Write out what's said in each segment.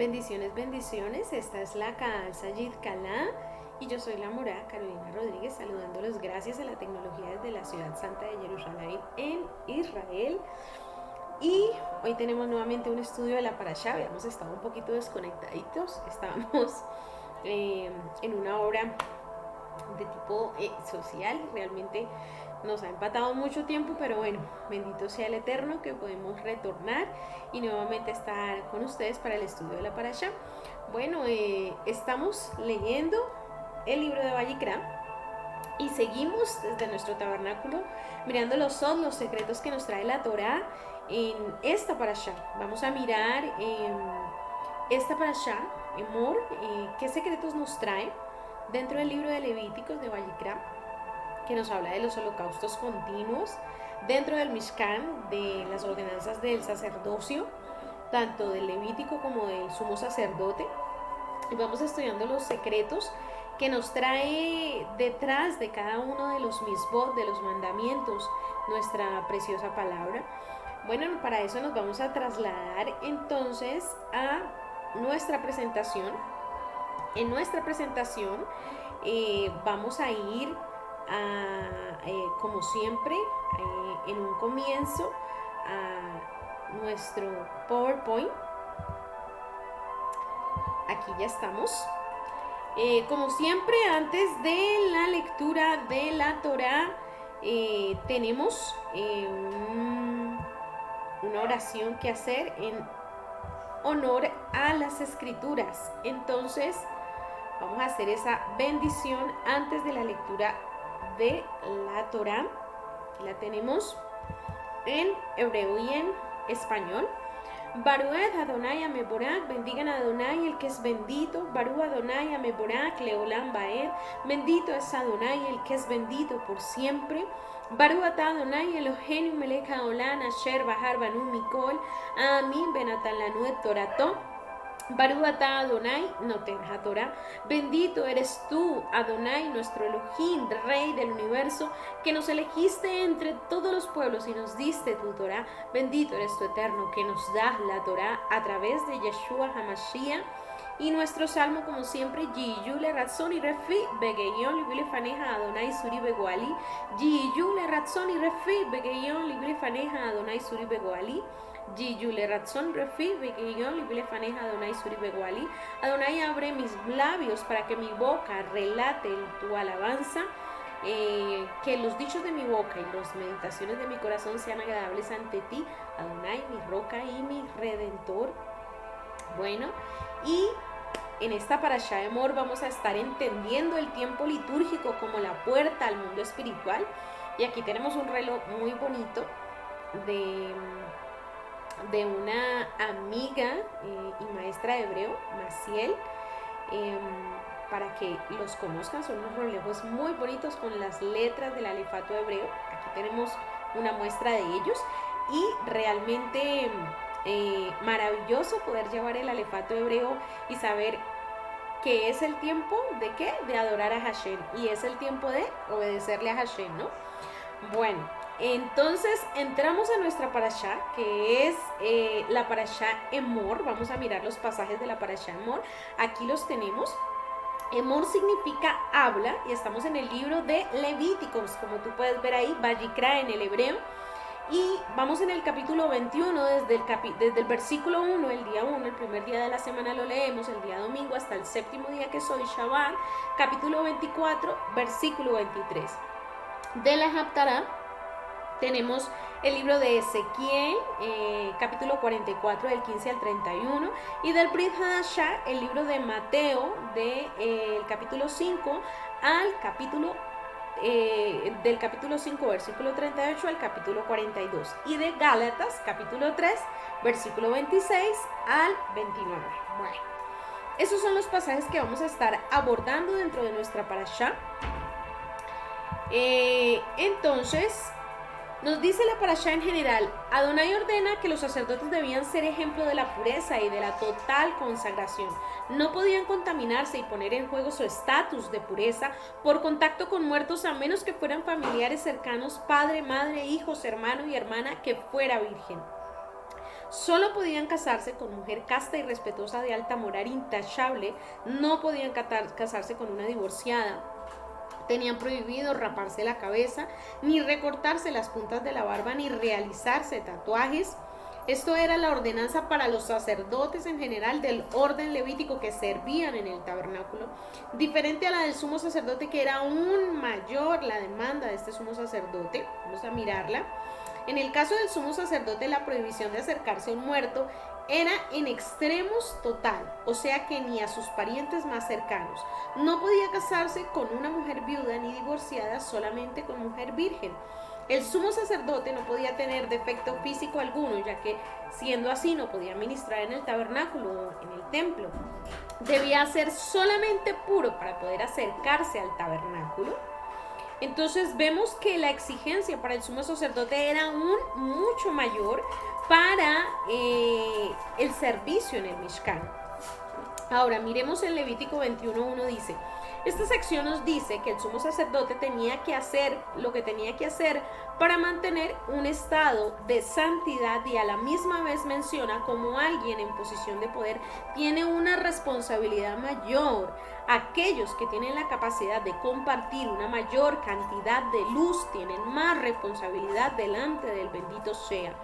Bendiciones, bendiciones. Esta es la Kaal Sayid Kalá y yo soy la morada Carolina Rodríguez, saludándolos gracias a la tecnología desde la ciudad santa de Jerusalén en Israel. Y hoy tenemos nuevamente un estudio de la Parashá. Habíamos estado un poquito desconectaditos, estábamos en una obra de tipo social. Realmente nos ha empatado mucho tiempo, pero bueno, bendito sea el Eterno que podemos retornar y nuevamente estar con ustedes para el estudio de la Parashá. Bueno, estamos leyendo el libro de Vayikra y seguimos desde nuestro tabernáculo mirando los secretos que nos trae la Torá en esta Parashá. Vamos a mirar esta Parashá, Emor, qué secretos nos trae dentro del libro de Levíticos de Vayikra, que nos habla de los holocaustos continuos dentro del Mishkan, de las ordenanzas del sacerdocio, tanto del Levítico como del sumo sacerdote. Y vamos estudiando los secretos que nos trae detrás de cada uno de los misbot, de los mandamientos, nuestra preciosa palabra. Bueno, para eso nos vamos a trasladar entonces a nuestra presentación. En nuestra presentación vamos a ir como siempre, en un comienzo, a nuestro PowerPoint. Aquí ya estamos. Como siempre, antes de la lectura de la Torá, tenemos una oración que hacer en honor a las escrituras. Entonces, vamos a hacer esa bendición antes de la lectura de la Torá. Aquí la tenemos en hebreo y en español. Baruch Adonai Ameborak, bendigan a Adonai el que es bendito. Baruch Adonai Ameborak Leolam Baed, bendito es Adonai el que es bendito por siempre. Baruch atah Adonai Eloheinu melech haolam asher bahar banu mikol amin benatan lanu et torato. Baruch atah Adonai noten haTorah, bendito eres tú, Adonai, nuestro Elohim, Rey del universo, que nos elegiste entre todos los pueblos y nos diste tu Torah. Bendito eres tu Eterno, que nos das la Torah a través de Yeshua HaMashiach. Y nuestro salmo, como siempre, Yiyule Ratzon y Refi, Begeyon, Libile Faneja, Adonai Suri Begoali. Yiyule Ratzon y Refi, Begeyon, Libile Faneja, Adonai Suri Begoali. Yiyule Ratzon Refi, Begeyon, Libile Faneja, Adonai Suri Begoali. Adonai, abre mis labios para que mi boca relate tu alabanza. Que los dichos de mi boca y las meditaciones de mi corazón sean agradables ante ti, Adonai, mi roca y mi redentor. Bueno, y en esta Parashá de Emor vamos a estar entendiendo el tiempo litúrgico como la puerta al mundo espiritual. Y aquí tenemos un reloj muy bonito de una amiga y maestra de hebreo, Maciel, para que los conozcan. Son unos relojes muy bonitos con las letras del alefato hebreo. Aquí tenemos una muestra de ellos y realmente maravilloso poder llevar el alefato hebreo y saber que es el tiempo de ¿qué? De adorar a Hashem, y es el tiempo de obedecerle a Hashem, ¿no? Bueno, entonces entramos a nuestra Parashá, que es la Parashá Emor. Vamos a mirar los pasajes de la Parashá Emor. Aquí los tenemos. Emor significa habla y estamos en el libro de Levíticos, como tú puedes ver ahí, Vayikra en el hebreo. Y vamos en el capítulo 21, desde el versículo 1, el día 1, el primer día de la semana lo leemos, el día domingo hasta el séptimo día que soy Shabbat, capítulo 24, versículo 23. De la Haftará tenemos el libro de Ezequiel, capítulo 44, del 15 al 31, y del Brit Hadashah, el libro de Mateo, del capítulo 5 al capítulo del capítulo 5, versículo 38 al capítulo 42, y de Gálatas, capítulo 3, versículo 26 al 29. Bueno, esos son los pasajes que vamos a estar abordando dentro de nuestra Parashá. Entonces, nos dice la Parashá en general: Adonai ordena que los sacerdotes debían ser ejemplo de la pureza y de la total consagración. No podían contaminarse y poner en juego su estatus de pureza por contacto con muertos, a menos que fueran familiares cercanos, padre, madre, hijos, hermano y hermana, que fuera virgen. Solo podían casarse con mujer casta y respetuosa de alta moral intachable, no podían casarse con una divorciada. Tenían prohibido raparse la cabeza, ni recortarse las puntas de la barba, ni realizarse tatuajes. Esto era la ordenanza para los sacerdotes en general del orden levítico que servían en el tabernáculo, diferente a la del sumo sacerdote, que era aún mayor la demanda de este sumo sacerdote. Vamos a mirarla. En el caso del sumo sacerdote, la prohibición de acercarse a un muerto era en extremos total, o sea que ni a sus parientes más cercanos. No podía casarse con una mujer viuda ni divorciada, solamente con mujer virgen. El sumo sacerdote no podía tener defecto físico alguno, ya que siendo así no podía ministrar en el tabernáculo o en el templo. Debía ser solamente puro para poder acercarse al tabernáculo. Entonces vemos que la exigencia para el sumo sacerdote era aún mucho mayor para el servicio en el Mishkan. Ahora miremos en Levítico 21:1 dice: esta sección nos dice que el sumo sacerdote tenía que hacer lo que tenía que hacer para mantener un estado de santidad, y a la misma vez menciona como alguien en posición de poder tiene una responsabilidad mayor. Aquellos que tienen la capacidad de compartir una mayor cantidad de luz tienen más responsabilidad delante del bendito sea.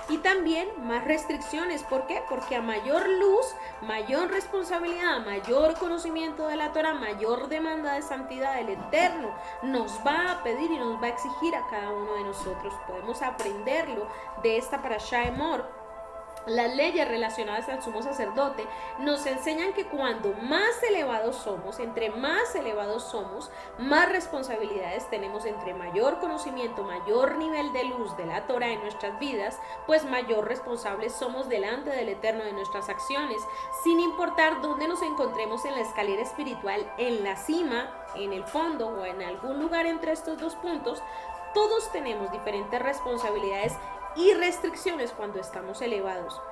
Y también más restricciones. ¿Por qué? Porque a mayor luz, mayor responsabilidad, mayor conocimiento de la Torah, mayor demanda de santidad del Eterno nos va a pedir y nos va a exigir a cada uno de nosotros. Podemos aprenderlo de esta Parashá Emor. Las leyes relacionadas al sumo sacerdote nos enseñan que cuando más elevados somos, entre más elevados somos, más responsabilidades tenemos. Entre mayor conocimiento, mayor nivel de luz de la Torah en nuestras vidas, pues mayor responsables somos delante del Eterno de nuestras acciones, sin importar dónde nos encontremos en la escalera espiritual, en la cima, en el fondo o en algún lugar entre estos dos puntos. Todos tenemos diferentes responsabilidades y restricciones cuando estamos elevados,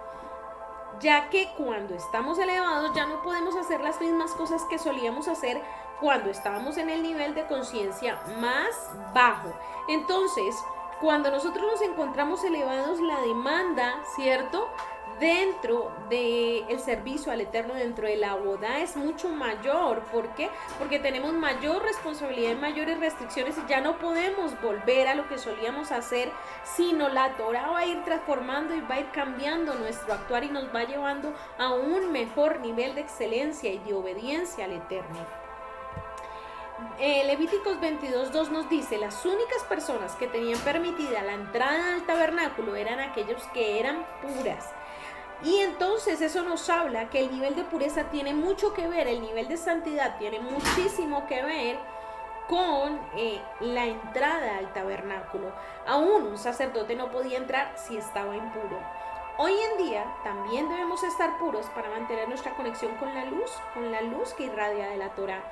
ya que cuando estamos elevados ya no podemos hacer las mismas cosas que solíamos hacer cuando estábamos en el nivel de conciencia más bajo. Entonces, cuando nosotros nos encontramos elevados, la demanda, ¿cierto?, dentro del servicio al Eterno, dentro de la boda, es mucho mayor. ¿Por qué? Porque tenemos mayor responsabilidad y mayores restricciones, y ya no podemos volver a lo que solíamos hacer, sino la Torah va a ir transformando y va a ir cambiando nuestro actuar y nos va llevando a un mejor nivel de excelencia y de obediencia al Eterno. Levíticos 22:2 nos dice: las únicas personas que tenían permitida la entrada al tabernáculo eran aquellos que eran puras. Y entonces eso nos habla que el nivel de pureza tiene mucho que ver, el nivel de santidad tiene muchísimo que ver con la entrada al tabernáculo. Aún un sacerdote no podía entrar si estaba impuro. Hoy en día también debemos estar puros para mantener nuestra conexión con la luz que irradia de la Torah.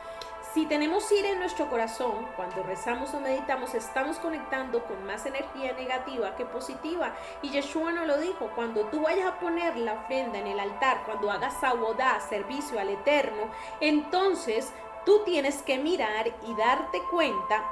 Si tenemos ira en nuestro corazón, cuando rezamos o meditamos, estamos conectando con más energía negativa que positiva. Y Yeshua nos lo dijo: cuando tú vayas a poner la ofrenda en el altar, cuando hagas abodá, servicio al Eterno, entonces tú tienes que mirar y darte cuenta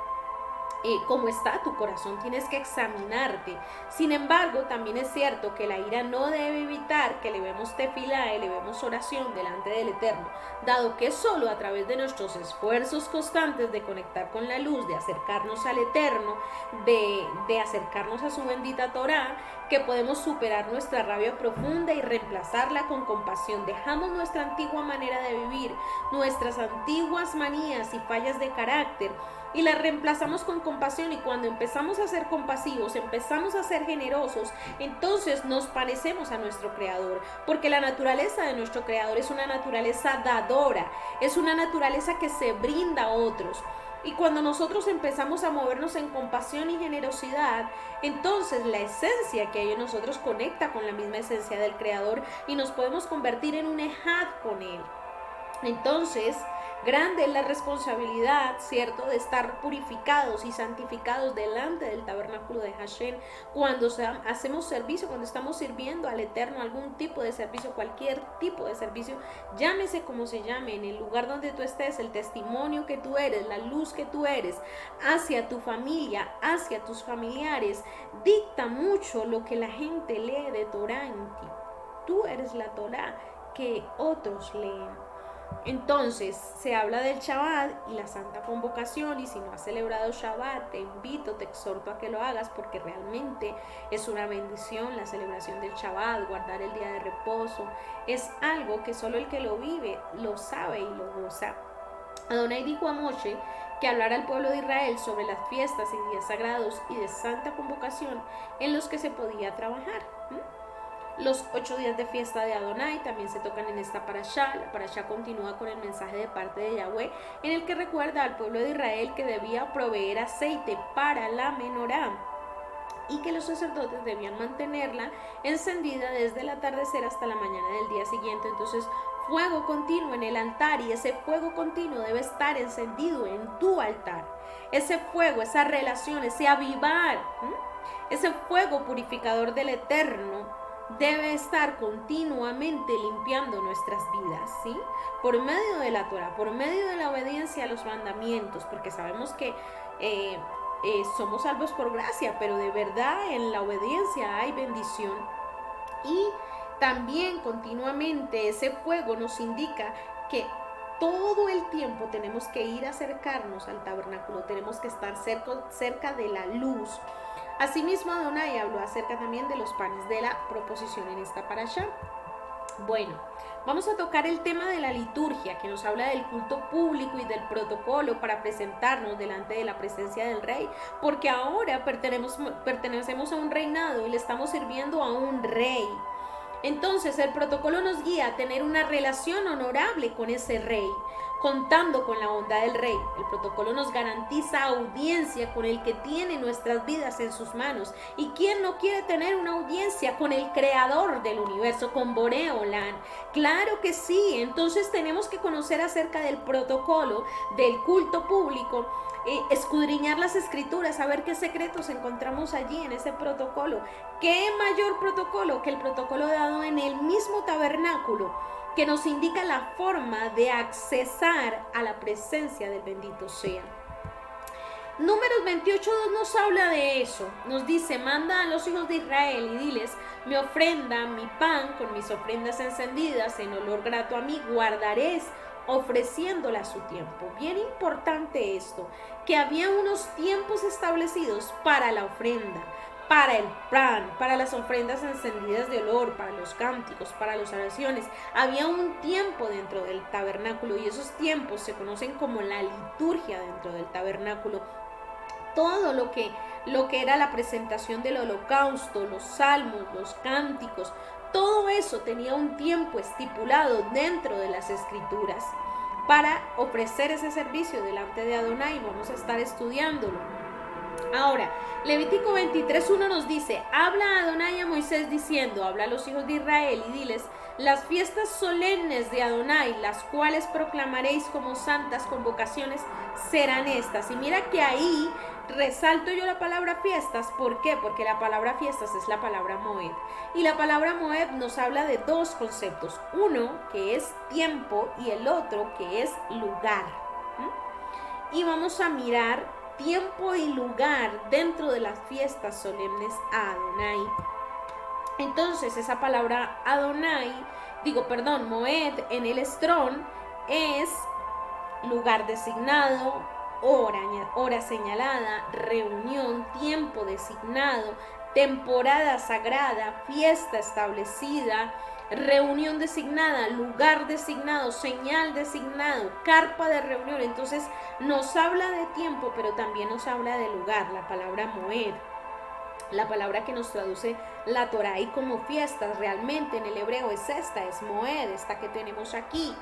cómo está tu corazón, tienes que examinarte. Sin embargo, también es cierto que la ira no debe evitar que elevemos tefilá, elevemos oración delante del Eterno, dado que solo a través de nuestros esfuerzos constantes de conectar con la luz, de acercarnos al Eterno, de acercarnos a su bendita Torah, que podemos superar nuestra rabia profunda y reemplazarla con compasión. Dejamos nuestra antigua manera de vivir, nuestras antiguas manías y fallas de carácter, y la reemplazamos con compasión. Y cuando empezamos a ser compasivos, empezamos a ser generosos, entonces nos parecemos a nuestro Creador, porque la naturaleza de nuestro Creador es una naturaleza dadora, es una naturaleza que se brinda a otros. Y cuando nosotros empezamos a movernos en compasión y generosidad, entonces la esencia que hay en nosotros conecta con la misma esencia del Creador y nos podemos convertir en un ejad con Él. Entonces, grande es la responsabilidad, ¿cierto?, de estar purificados y santificados delante del tabernáculo de Hashem cuando hacemos servicio, cuando estamos sirviendo al Eterno, algún tipo de servicio, cualquier tipo de servicio, llámese como se llame, en el lugar donde tú estés, el testimonio que tú eres, la luz que tú eres, hacia tu familia, hacia tus familiares, dicta mucho lo que la gente lee de Torah en ti. Tú eres la Torah que otros leen. Entonces se habla del Shabbat y la Santa Convocación, y si no has celebrado Shabbat, te invito, te exhorto a que lo hagas, porque realmente es una bendición la celebración del Shabbat, guardar el día de reposo, es algo que solo el que lo vive lo sabe y lo goza. Adonai dijo a Moshe que hablara al pueblo de Israel sobre las fiestas y días sagrados y de Santa Convocación en los que se podía trabajar. Los 8 días de fiesta de Adonai también se tocan en esta parashá. La parashá continúa con el mensaje de parte de Yahweh, en el que recuerda al pueblo de Israel que debía proveer aceite para la menorá y que los sacerdotes debían mantenerla encendida desde el atardecer hasta la mañana del día siguiente. Entonces, fuego continuo en el altar, y ese fuego continuo debe estar encendido en tu altar. Ese fuego, esa relación, ese avivar, ese fuego purificador del Eterno debe estar continuamente limpiando nuestras vidas, ¿sí? Por medio de la Torah, por medio de la obediencia a los mandamientos, porque sabemos que somos salvos por gracia, pero de verdad en la obediencia hay bendición. Y también continuamente ese fuego nos indica que todo el tiempo tenemos que ir a acercarnos al tabernáculo, tenemos que estar cerca de la luz. Asimismo, Adonai habló acerca también de los panes de la proposición en esta parashá. Bueno, vamos a tocar el tema de la liturgia, que nos habla del culto público y del protocolo para presentarnos delante de la presencia del rey, porque ahora pertenecemos a un reinado y le estamos sirviendo a un rey. Entonces el protocolo nos guía a tener una relación honorable con ese rey, contando con la bondad del rey. El protocolo nos garantiza audiencia con el que tiene nuestras vidas en sus manos. ¿Y quién no quiere tener una audiencia con el creador del universo, con Boré Olam? Claro que sí. Entonces tenemos que conocer acerca del protocolo del culto público, escudriñar las escrituras, saber qué secretos encontramos allí en ese protocolo. ¿Qué mayor protocolo que el protocolo dado en el mismo tabernáculo, que nos indica la forma de accesar a la presencia del bendito sea? Números 28:2 nos habla de eso. Nos dice: manda a los hijos de Israel y diles: mi ofrenda, mi pan con mis ofrendas encendidas en olor grato a mí guardaréis, ofreciéndola a su tiempo. Bien importante esto, que había unos tiempos establecidos para la ofrenda, para el pan, para las ofrendas encendidas de olor, para los cánticos, para las oraciones. Había un tiempo dentro del tabernáculo, y esos tiempos se conocen como la liturgia dentro del tabernáculo. Todo lo que era la presentación del holocausto, los salmos, los cánticos, todo eso tenía un tiempo estipulado dentro de las escrituras para ofrecer ese servicio delante de Adonai. Vamos a estar estudiándolo. Ahora, Levítico 23:1 nos dice: habla Adonai a Moisés diciendo, habla a los hijos de Israel y diles: las fiestas solemnes de Adonai, las cuales proclamaréis como santas convocaciones, serán estas. Y mira que ahí resalto yo la palabra fiestas. ¿Por qué? Porque la palabra fiestas es la palabra Moed. Y la palabra Moed nos habla de dos conceptos. Uno, que es tiempo, y el otro, que es lugar. Y vamos a mirar tiempo y lugar dentro de las fiestas solemnes a Adonai. Entonces esa palabra Moed en el Estrón es lugar designado, hora señalada, reunión, tiempo designado, temporada sagrada, fiesta establecida, reunión designada, lugar designado, señal designado, carpa de reunión. Entonces nos habla de tiempo, pero también nos habla de lugar. La palabra Moed, la palabra que nos traduce la Torah y como fiestas, realmente en el hebreo es esta, es Moed, esta que tenemos aquí.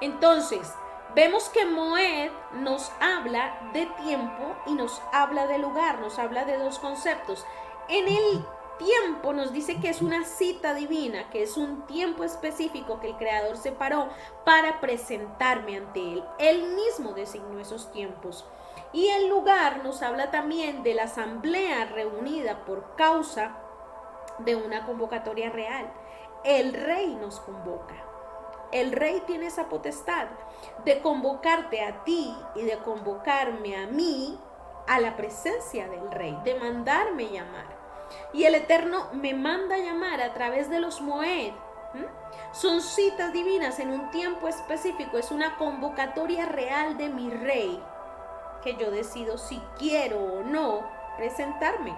Entonces vemos que Moed nos habla de tiempo y nos habla de lugar, nos habla de dos conceptos. En el tiempo nos dice que es una cita divina, que es un tiempo específico que el Creador separó para presentarme ante Él. Él mismo designó esos tiempos. Y el lugar nos habla también de la asamblea reunida por causa de una convocatoria real. El rey nos convoca. El rey tiene esa potestad de convocarte a ti y de convocarme a mí a la presencia del rey, de mandarme llamar. Y el Eterno me manda llamar a través de los Moed. Son citas divinas en un tiempo específico, es una convocatoria real de mi rey, que yo decido si quiero o no presentarme.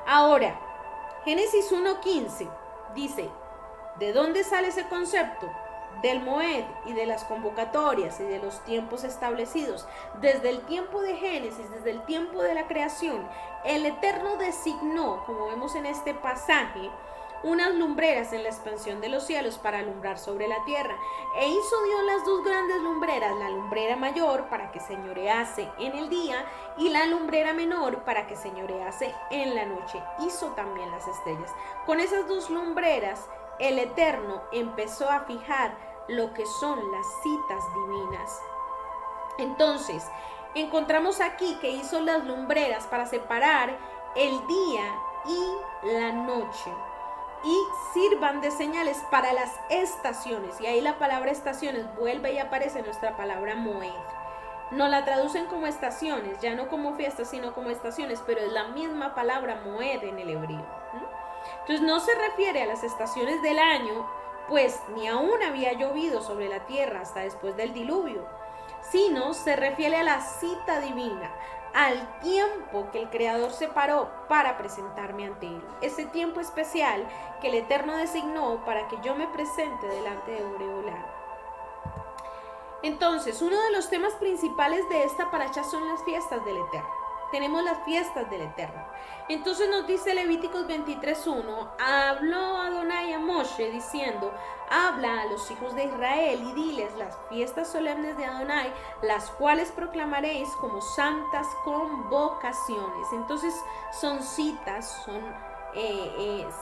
Ahora, Génesis 1:15 dice, ¿de dónde sale ese concepto? Del Moed y de las convocatorias y de los tiempos establecidos. Desde el tiempo de Génesis, desde el tiempo de la creación, el Eterno designó, como vemos en este pasaje, unas lumbreras en la expansión de los cielos para alumbrar sobre la tierra. E hizo Dios las dos grandes lumbreras, la lumbrera mayor para que señorease en el día y la lumbrera menor para que señorease en la noche. Hizo también las estrellas. Con esas dos lumbreras, el Eterno empezó a fijar lo que son las citas divinas. Entonces, encontramos aquí que hizo las lumbreras para separar el día y la noche y sirvan de señales para las estaciones. Y ahí la palabra estaciones vuelve y aparece nuestra palabra Moed. No la traducen como estaciones, ya no como fiestas, sino como estaciones, pero es la misma palabra Moed en el hebreo. Entonces no se refiere a las estaciones del año, pues ni aún había llovido sobre la tierra hasta después del diluvio, sino se refiere a la cita divina, al tiempo que el Creador separó para presentarme ante Él. Ese tiempo especial que el Eterno designó para que yo me presente delante de Boreolán. Entonces, uno de los temas principales de esta paracha son las fiestas del Eterno. Tenemos las fiestas del Eterno. Entonces nos dice Levíticos 23:1, habló Adonai a Moshe diciendo, habla a los hijos de Israel y diles las fiestas solemnes de Adonai, las cuales proclamaréis como santas convocaciones. Entonces son citas, son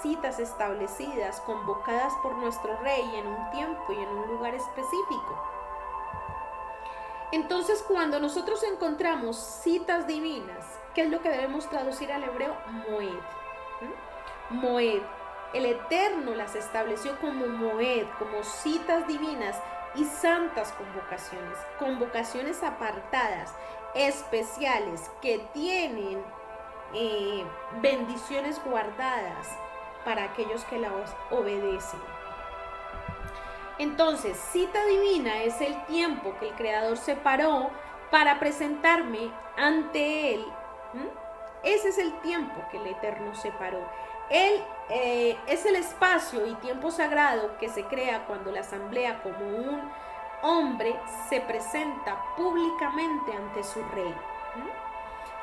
citas establecidas, convocadas por nuestro rey en un tiempo y en un lugar específico. Entonces, cuando nosotros encontramos citas divinas, ¿qué es lo que debemos traducir al hebreo? Moed. Moed. El Eterno las estableció como Moed, como citas divinas y santas convocaciones. Convocaciones apartadas, especiales, que tienen bendiciones guardadas para aquellos que las obedecen. Entonces, cita divina es el tiempo que el Creador separó para presentarme ante Él. Ese es el tiempo que el Eterno separó. Él es el espacio y tiempo sagrado que se crea cuando la asamblea como un hombre se presenta públicamente ante su rey.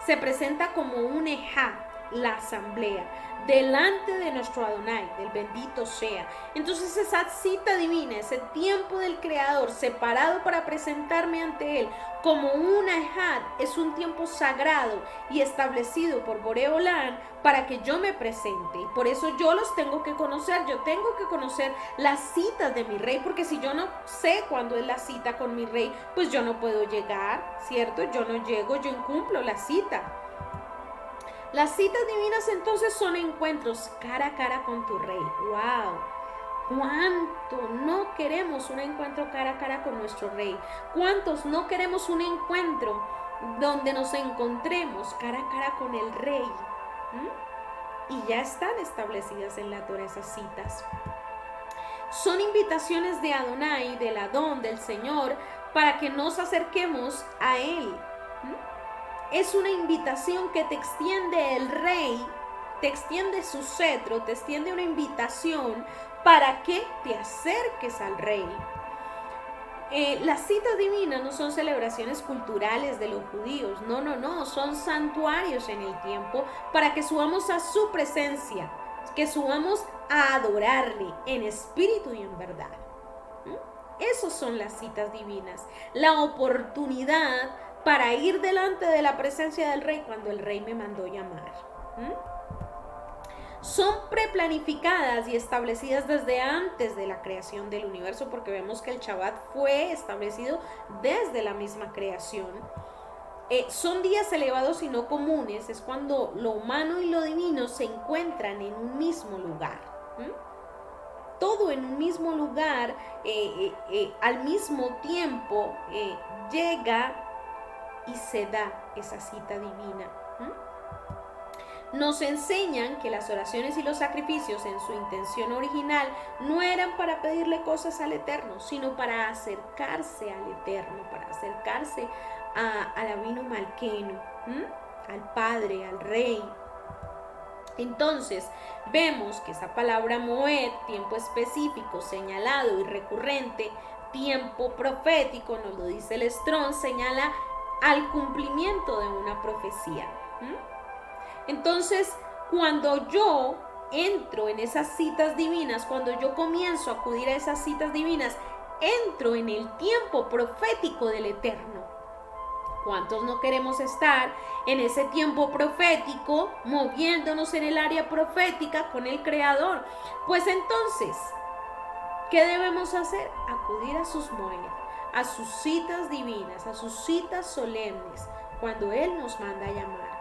Se presenta como un ejá, la asamblea, delante de nuestro Adonai, del bendito sea. Entonces esa cita divina, ese tiempo del Creador separado para presentarme ante Él como una ejad, es un tiempo sagrado y establecido por Boreolán para que yo me presente. Y por eso yo los tengo que conocer, yo tengo que conocer las citas de mi rey, porque si yo no sé cuándo es la cita con mi rey, pues yo no puedo llegar, ¿cierto? Yo no llego, yo incumplo la cita. Las citas divinas entonces son encuentros cara a cara con tu rey. ¡Wow! ¿Cuánto no queremos un encuentro cara a cara con nuestro rey? ¿Cuántos no queremos un encuentro donde nos encontremos cara a cara con el rey? Y ya están establecidas en la Torah esas citas. Son invitaciones de Adonai, del Adón, del Señor, para que nos acerquemos a Él. Es una invitación que te extiende el rey, te extiende su cetro, te extiende una invitación para que te acerques al rey. Las citas divinas no son celebraciones culturales de los judíos, no, son santuarios en el tiempo para que subamos a su presencia, que subamos a adorarle en espíritu y en verdad. Esas son las citas divinas, la oportunidad para ir delante de la presencia del rey cuando el rey me mandó llamar. son preplanificadas y establecidas desde antes de la creación del universo, porque vemos que el Shabbat fue establecido desde la misma creación. Son días elevados y no comunes, es cuando lo humano y lo divino se encuentran en un mismo lugar. Todo en un mismo lugar, al mismo tiempo llega y se da esa cita divina. Nos enseñan que las oraciones y los sacrificios en su intención original no eran para pedirle cosas al Eterno, sino para acercarse al Eterno, para acercarse al Avinu Malkeinu, al Padre, al Rey. Entonces vemos que esa palabra moed, tiempo específico, señalado y recurrente, tiempo profético, nos lo dice el Strong, señala al cumplimiento de una profecía. Entonces, cuando yo entro en esas citas divinas, cuando yo comienzo a acudir a esas citas divinas, entro en el tiempo profético del Eterno. ¿Cuántos no queremos estar en ese tiempo profético, moviéndonos en el área profética con el Creador? Pues entonces, ¿qué debemos hacer? Acudir a sus moed, a sus citas divinas, a sus citas solemnes, cuando Él nos manda a llamar.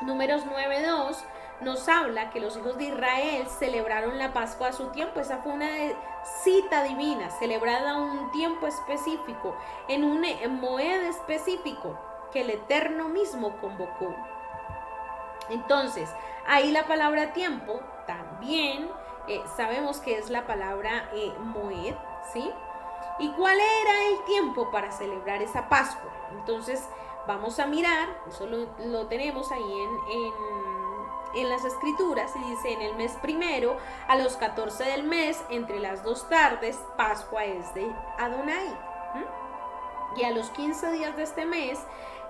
Números 9:2 nos habla que los hijos de Israel celebraron la Pascua a su tiempo. Esa fue una cita divina, celebrada a un tiempo específico, en un moed específico que el Eterno mismo convocó. Entonces, ahí la palabra tiempo también sabemos que es la palabra moed, ¿sí? ¿Y cuál era el tiempo para celebrar esa Pascua? Entonces, vamos a mirar, eso lo tenemos ahí en las escrituras, y dice: en el mes primero, a los 14 del mes, entre las 2 tardes, Pascua es de Adonai. Y a los 15 días de este mes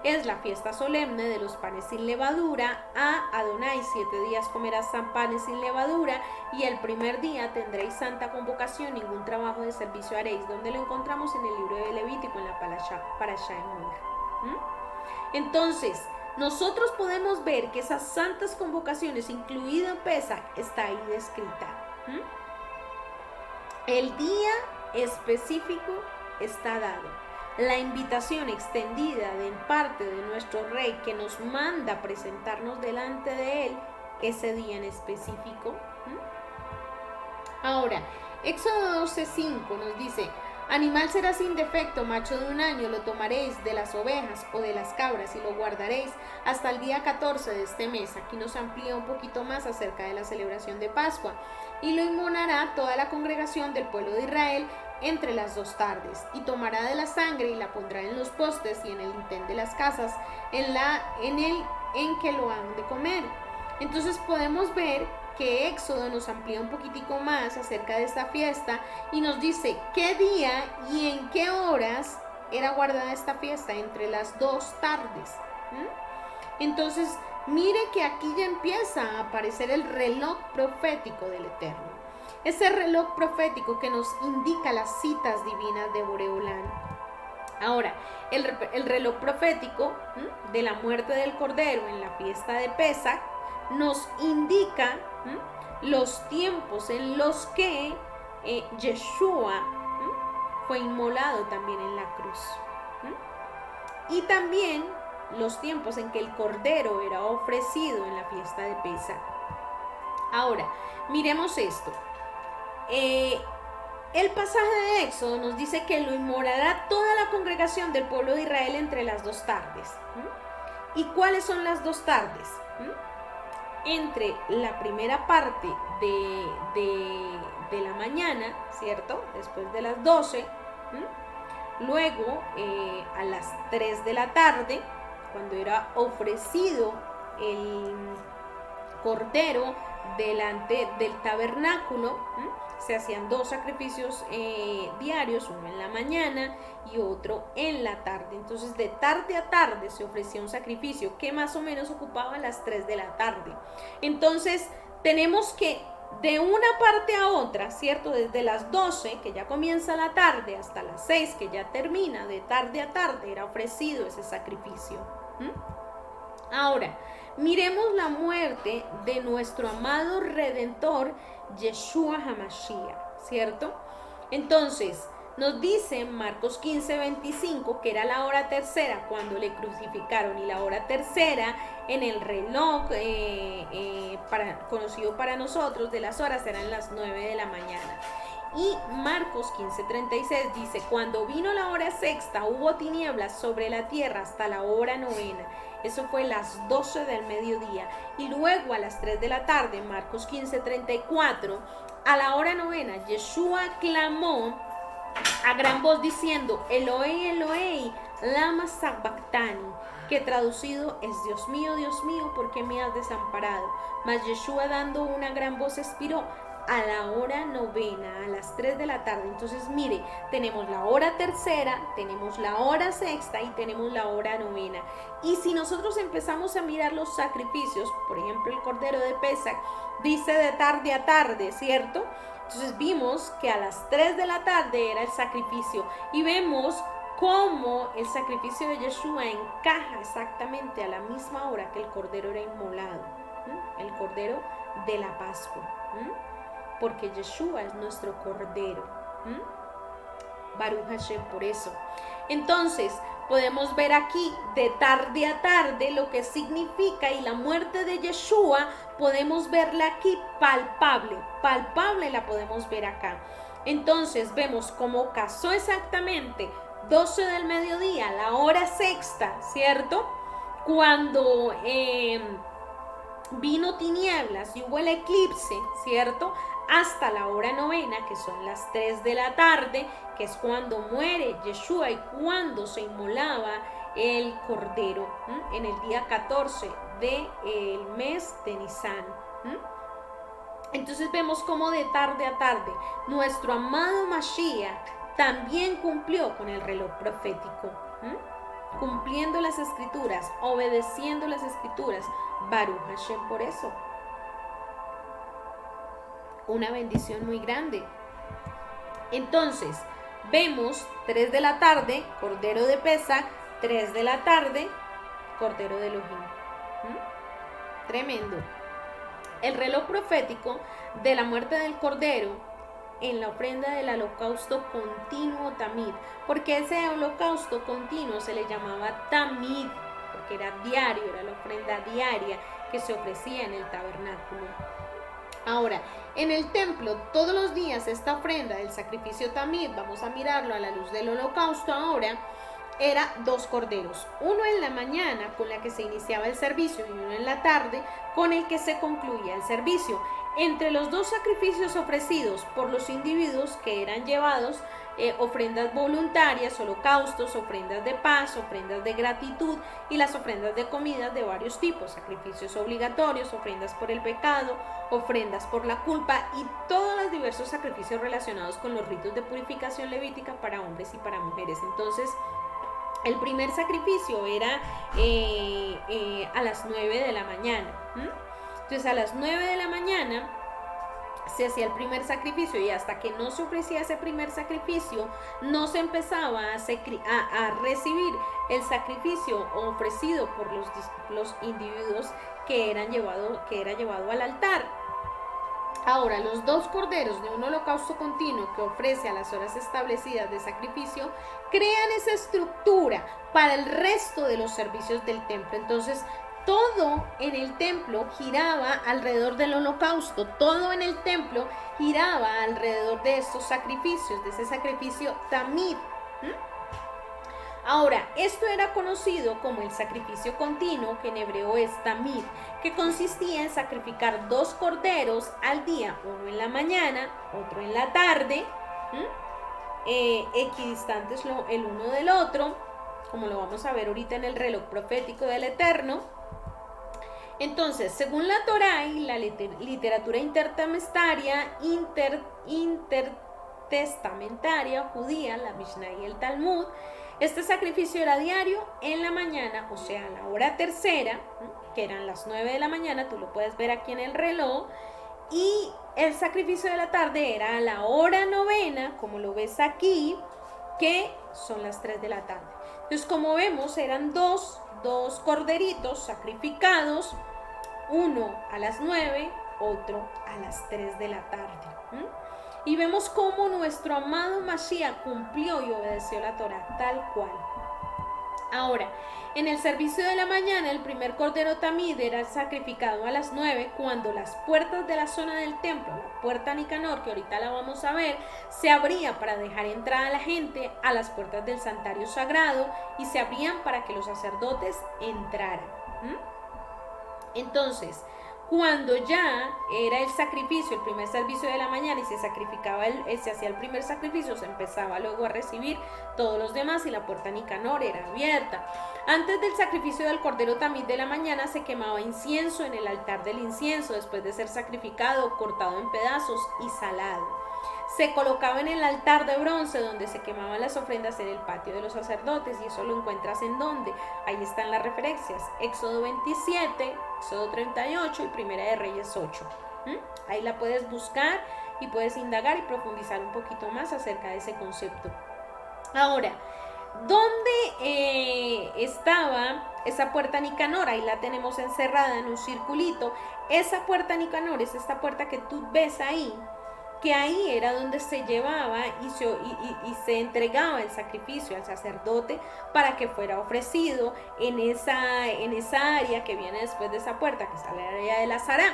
es la fiesta solemne de los panes sin levadura a Adonai. 7 días comerás panes sin levadura, y el primer día tendréis santa convocación, ningún trabajo de servicio haréis. Donde lo encontramos en el libro de Levítico, en la Parashá Emor. Entonces, nosotros podemos ver que esas santas convocaciones, incluido Pesach, está ahí descrita. El día específico está dado. La invitación extendida de parte de nuestro Rey, que nos manda presentarnos delante de Él ese día en específico. Ahora, Éxodo 12:5 nos dice: animal será sin defecto, macho de 1 año, lo tomaréis de las ovejas o de las cabras y lo guardaréis hasta el día 14 de este mes. Aquí nos amplía un poquito más acerca de la celebración de Pascua. Y lo inmolará toda la congregación del pueblo de Israel entre las 2 tardes, y tomará de la sangre y la pondrá en los postes y en el dintel de las casas, en que lo han de comer. Entonces podemos ver que Éxodo nos amplía un poquitico más acerca de esta fiesta y nos dice qué día y en qué horas era guardada esta fiesta, entre las 2 tardes. Entonces, mire que aquí ya empieza a aparecer el reloj profético del Eterno. Ese reloj profético que nos indica las citas divinas de Boreolán. Ahora, el reloj profético de la muerte del Cordero en la fiesta de Pesach nos indica los tiempos en los que Yeshua fue inmolado también en la cruz. Y también los tiempos en que el Cordero era ofrecido en la fiesta de Pesach. Ahora, miremos esto. El pasaje de Éxodo nos dice que lo inmolará toda la congregación del pueblo de Israel entre las 2 tardes. ¿Y cuáles son las 2 tardes? Entre la primera parte de la mañana, ¿cierto? Después de las 12, luego a las 3 de la tarde, cuando era ofrecido el Cordero delante del tabernáculo, se hacían 2 sacrificios diarios, uno en la mañana y otro en la tarde. Entonces, de tarde a tarde se ofrecía un sacrificio que más o menos ocupaba las 3 de la tarde. Entonces, tenemos que de una parte a otra, ¿cierto? Desde las 12, que ya comienza la tarde, hasta las 6, que ya termina, de tarde a tarde era ofrecido ese sacrificio. Ahora, miremos la muerte de nuestro amado Redentor, Yeshua HaMashiach, ¿cierto? Entonces, nos dice Marcos 15:25 que era la hora tercera cuando le crucificaron, y la hora tercera en el reloj conocido para nosotros de las horas eran las 9 de la mañana. Y Marcos 15:36 dice, cuando vino la hora sexta hubo tinieblas sobre la tierra hasta la hora novena. Eso fue las 12 del mediodía. Y luego a las 3 de la tarde, Marcos 15:34, a la hora novena, Yeshua clamó a gran voz diciendo, Eloi, Eloi, lama sabactani, que traducido es, Dios mío, ¿por qué me has desamparado? Mas Yeshua dando una gran voz expiró a la hora novena, a las 3 de la tarde. Entonces mire, tenemos la hora tercera, tenemos la hora sexta y tenemos la hora novena. Y si nosotros empezamos a mirar los sacrificios, por ejemplo el Cordero de Pesach dice de tarde a tarde, ¿cierto? Entonces vimos que a las 3 de la tarde era el sacrificio y vemos cómo el sacrificio de Yeshua encaja exactamente a la misma hora que el Cordero era inmolado, el Cordero de la Pascua, porque Yeshua es nuestro Cordero. Baruch Hashem por eso. Entonces podemos ver aquí de tarde a tarde lo que significa, y la muerte de Yeshua podemos verla aquí palpable la podemos ver acá. Entonces vemos cómo casó exactamente 12 del mediodía, la hora sexta, ¿cierto? Cuando vino tinieblas y hubo el eclipse, ¿cierto? Hasta la hora novena, que son las 3 de la tarde, que es cuando muere Yeshua y cuando se inmolaba el Cordero, en el día 14 del mes de Nisan. Entonces vemos cómo de tarde a tarde nuestro amado Mashiach también cumplió con el reloj profético, cumpliendo las escrituras, obedeciendo las escrituras. Baruch Hashem por eso. Una bendición muy grande. Entonces, vemos 3 de la tarde, Cordero de Pesach, 3 de la tarde, Cordero de Elohim. Tremendo. El reloj profético de la muerte del Cordero en la ofrenda del holocausto continuo Tamid, porque ese holocausto continuo se le llamaba Tamid, porque era diario, era la ofrenda diaria que se ofrecía en el tabernáculo. Ahora, en el templo, todos los días esta ofrenda del sacrificio Tamid, vamos a mirarlo a la luz del holocausto ahora, era 2 corderos, uno en la mañana con la que se iniciaba el servicio y uno en la tarde con el que se concluía el servicio. Entre los 2 sacrificios ofrecidos por los individuos que eran llevados, ofrendas voluntarias, holocaustos, ofrendas de paz, ofrendas de gratitud y las ofrendas de comida de varios tipos, sacrificios obligatorios, ofrendas por el pecado, ofrendas por la culpa y todos los diversos sacrificios relacionados con los ritos de purificación levítica para hombres y para mujeres. Entonces, el primer sacrificio era a las 9 de la mañana. Entonces a las 9 de la mañana se hacía el primer sacrificio, y hasta que no se ofrecía ese primer sacrificio no se empezaba a recibir el sacrificio ofrecido por los individuos que era llevado al altar. Ahora, los 2 corderos de un holocausto continuo que ofrece a las horas establecidas de sacrificio crean esa estructura para el resto de los servicios del templo. Entonces, todo en el templo giraba alrededor del holocausto, todo en el templo giraba alrededor de estos sacrificios, de ese sacrificio Tamid. Ahora, esto era conocido como el sacrificio continuo, que en hebreo es Tamid, que consistía en sacrificar 2 corderos al día, uno en la mañana, otro en la tarde, equidistantes el uno del otro, como lo vamos a ver ahorita en el reloj profético del Eterno. Entonces, según la Torá y la literatura intertestamentaria judía, la Mishnah y el Talmud, este sacrificio era diario en la mañana, o sea, a la hora tercera, que eran las 9 de la mañana, tú lo puedes ver aquí en el reloj, y el sacrificio de la tarde era a la hora novena, como lo ves aquí, que son las 3 de la tarde. Entonces, como vemos, eran dos corderitos sacrificados, uno a las 9, otro a las 3 de la tarde. Y vemos cómo nuestro amado Mashiach cumplió y obedeció la Torá tal cual. Ahora, en el servicio de la mañana, el primer cordero tamid era sacrificado a las 9, cuando las puertas de la zona del templo, la puerta Nicanor, que ahorita la vamos a ver, se abría para dejar entrar a la gente a las puertas del santuario sagrado, y se abrían para que los sacerdotes entraran. Entonces, cuando ya era el sacrificio, el primer servicio de la mañana, y se sacrificaba, se hacía el primer sacrificio, se empezaba luego a recibir todos los demás, y la puerta Nicanor era abierta. Antes del sacrificio del cordero tamid de la mañana, se quemaba incienso en el altar del incienso, después de ser sacrificado, cortado en pedazos y salado. Se colocaba en el altar de bronce donde se quemaban las ofrendas en el patio de los sacerdotes, y eso lo encuentras en donde, ahí están las referencias, Éxodo 27, Éxodo 38 y Primera de Reyes 8. Ahí la puedes buscar y puedes indagar y profundizar un poquito más acerca de ese concepto. Ahora, ¿dónde estaba esa puerta Nicanor? Ahí la tenemos encerrada en un circulito. Esa puerta Nicanor es esta puerta que tú ves ahí, que ahí era donde se llevaba y se entregaba el sacrificio al sacerdote para que fuera ofrecido en esa área que viene después de esa puerta, que es la área de la Sará.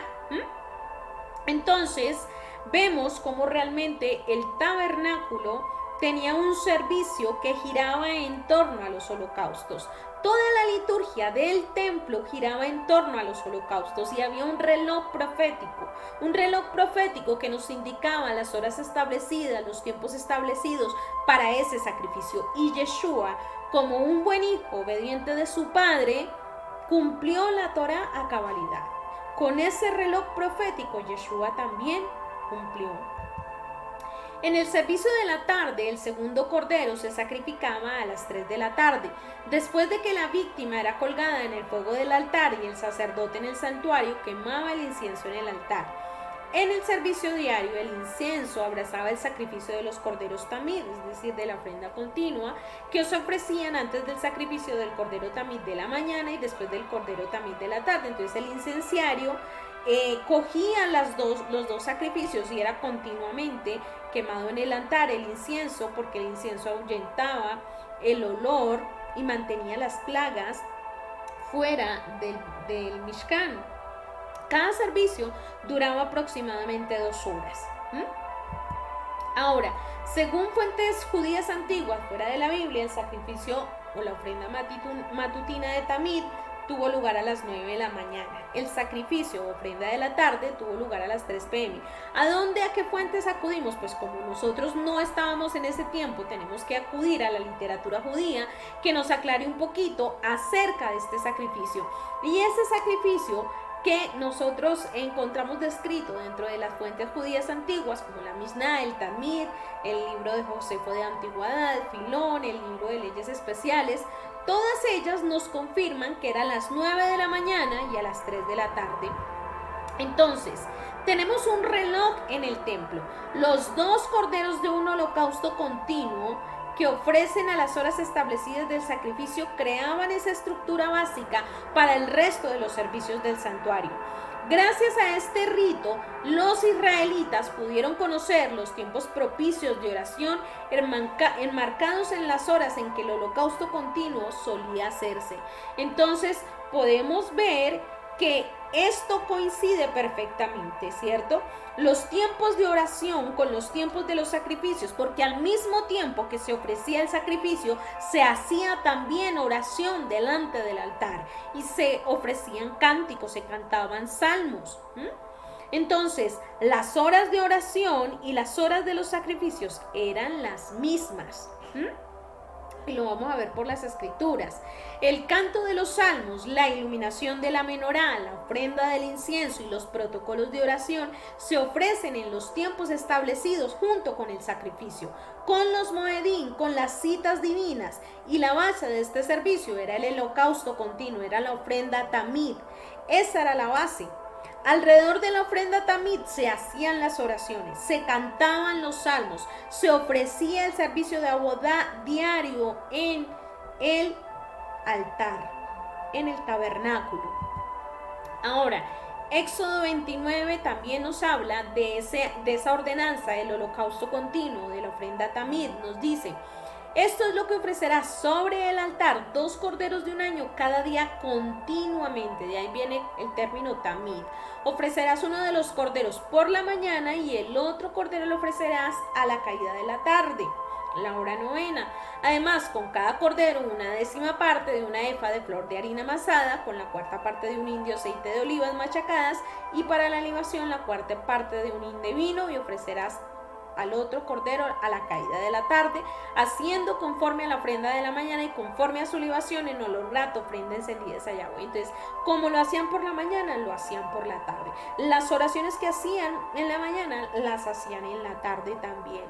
Entonces, vemos cómo realmente el tabernáculo tenía un servicio que giraba en torno a los holocaustos. Toda la liturgia del templo giraba en torno a los holocaustos, y había un reloj profético que nos indicaba las horas establecidas, los tiempos establecidos para ese sacrificio. Y Yeshua, como un buen hijo obediente de su padre, cumplió la Torá a cabalidad. Con ese reloj profético, Yeshua también cumplió. En el servicio de la tarde, el segundo cordero se sacrificaba a las 3 de la tarde, después de que la víctima era colgada en el fuego del altar y el sacerdote en el santuario quemaba el incienso en el altar. En el servicio diario, el incienso abrazaba el sacrificio de los corderos tamid, es decir, de la ofrenda continua, que se ofrecían antes del sacrificio del cordero tamid de la mañana y después del cordero tamid de la tarde. Entonces el incenciario cogía los dos sacrificios, y era continuamente quemado en el altar el incienso, porque el incienso ahuyentaba el olor y mantenía las plagas fuera del Mishkan. Cada servicio duraba aproximadamente 2 horas. Ahora, según fuentes judías antiguas fuera de la Biblia, el sacrificio o la ofrenda matutina de Tamid tuvo lugar a las 9 de la mañana. El sacrificio o ofrenda de la tarde tuvo lugar a las 3 p.m. ¿A qué fuentes acudimos? Pues como nosotros no estábamos en ese tiempo, tenemos que acudir a la literatura judía que nos aclare un poquito acerca de este sacrificio. Y ese sacrificio que nosotros encontramos descrito dentro de las fuentes judías antiguas, como la Misná, el Talmud, el libro de Josefo de Antigüedad, Filón, el libro de leyes especiales, todas ellas nos confirman que era a las 9 de la mañana y a las 3 de la tarde. Entonces, tenemos un reloj en el templo, los 2 corderos de un holocausto continuo que ofrecen a las horas establecidas del sacrificio creaban esa estructura básica para el resto de los servicios del santuario. Gracias a este rito, los israelitas pudieron conocer los tiempos propicios de oración enmarcados en las horas en que el holocausto continuo solía hacerse. Entonces, podemos ver que esto coincide perfectamente, ¿cierto? Los tiempos de oración con los tiempos de los sacrificios, porque al mismo tiempo que se ofrecía el sacrificio, se hacía también oración delante del altar y se ofrecían cánticos, se cantaban salmos. Entonces, las horas de oración y las horas de los sacrificios eran las mismas. Y lo vamos a ver por las escrituras. El canto de los salmos, la iluminación de la menorá, la ofrenda del incienso y los protocolos de oración se ofrecen en los tiempos establecidos junto con el sacrificio, con los moedín, con las citas divinas, y la base de este servicio era el holocausto continuo, era la ofrenda tamid. Esa era la base. Alrededor de la ofrenda tamid se hacían las oraciones, se cantaban los salmos, se ofrecía el servicio de abodá diario en el altar, en el tabernáculo. Ahora, Éxodo 29 también nos habla de esa ordenanza del holocausto continuo, de la ofrenda tamid. Nos dice: esto es lo que ofrecerás sobre el altar, 2 corderos de un año cada día continuamente. De ahí viene el término tamid. Ofrecerás uno de los corderos por la mañana y el otro cordero lo ofrecerás a la caída de la tarde, la hora novena. Además, con cada cordero 1/10 parte de una efa de flor de harina amasada, con la 4ª parte de un hin de aceite de olivas machacadas, y para la libación la 4ª parte de un hin de vino, y ofrecerás al otro cordero a la caída de la tarde, haciendo conforme a la ofrenda de la mañana y conforme a su libación en olor grato, ofrenda encendida a Yahweh. Entonces, como lo hacían por la mañana, lo hacían por la tarde. Las oraciones que hacían en la mañana, las hacían en la tarde también.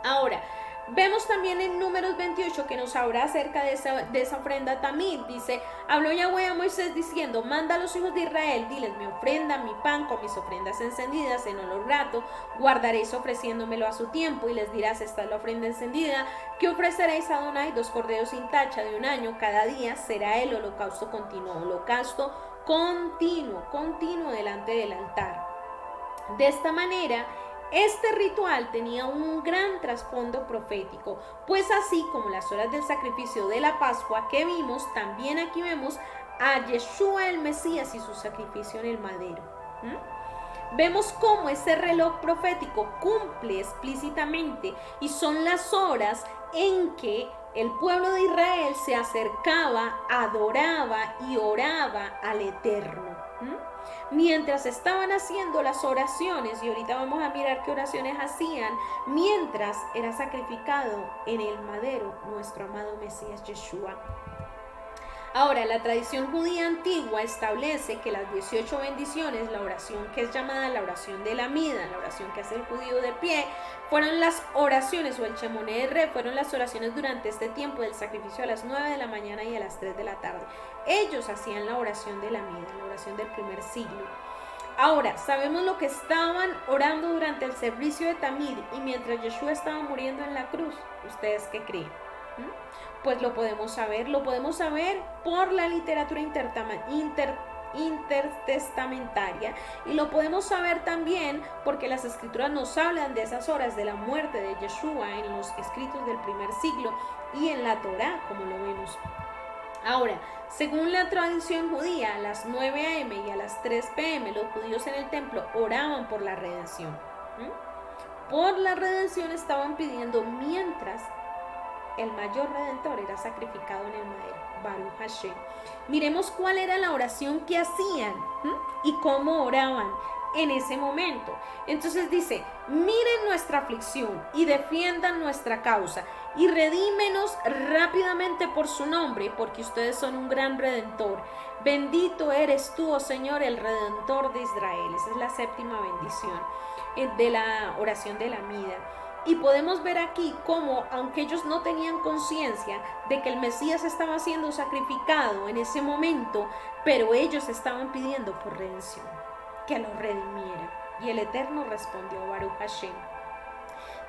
Ahora, vemos también en Números 28 que nos habla acerca de esa ofrenda tamid. Dice: habló Yahweh a Moisés diciendo: manda a los hijos de Israel, diles: mi ofrenda, mi pan con mis ofrendas encendidas en olor grato, guardaréis ofreciéndomelo a su tiempo, y les dirás: esta es la ofrenda encendida que ofreceréis a Adonai, 2 corderos sin tacha de un año cada día, será el holocausto continuo, continuo delante del altar. De esta manera, este ritual tenía un gran trasfondo profético, pues así como las horas del sacrificio de la Pascua que vimos, también aquí vemos a Yeshua el Mesías y su sacrificio en el madero. Vemos cómo ese reloj profético cumple explícitamente, y son las horas en que el pueblo de Israel se acercaba, adoraba y oraba al Eterno. Mientras estaban haciendo las oraciones, y ahorita vamos a mirar qué oraciones hacían, mientras era sacrificado en el madero nuestro amado Mesías Yeshua. Ahora, la tradición judía antigua establece que las 18 bendiciones, la oración que es llamada la oración de la mida, la oración que hace el judío de pie, fueron las oraciones, o el Shemoneh Esrei, fueron las oraciones durante este tiempo del sacrificio a las 9 de la mañana y a las 3 de la tarde. Ellos hacían la oración de la mida, la oración del primer siglo. Ahora, sabemos lo que estaban orando durante el servicio de Tamid y mientras Yeshua estaba muriendo en la cruz. ¿Ustedes qué creen? Pues lo podemos saber por la literatura intertestamentaria, y lo podemos saber también porque las escrituras nos hablan de esas horas de la muerte de Yeshua en los escritos del primer siglo y en la Torá, como lo vemos. Ahora, según la tradición judía, a las 9 a.m. y a las 3 p.m. los judíos en el templo oraban por la redención. Por la redención estaban pidiendo mientras el mayor redentor era sacrificado en el madero, Baruch Hashem. Miremos cuál era la oración que hacían y cómo oraban en ese momento. Entonces dice: miren nuestra aflicción y defiendan nuestra causa y redímenos rápidamente por su nombre, porque ustedes son un gran redentor. Bendito eres tú, oh Señor, el redentor de Israel. Esa es la 7ª bendición de la oración de la mida. Y podemos ver aquí cómo, aunque ellos no tenían conciencia de que el Mesías estaba siendo sacrificado en ese momento, pero ellos estaban pidiendo por redención, que lo redimiera. Y el Eterno respondió, Baruch Hashem.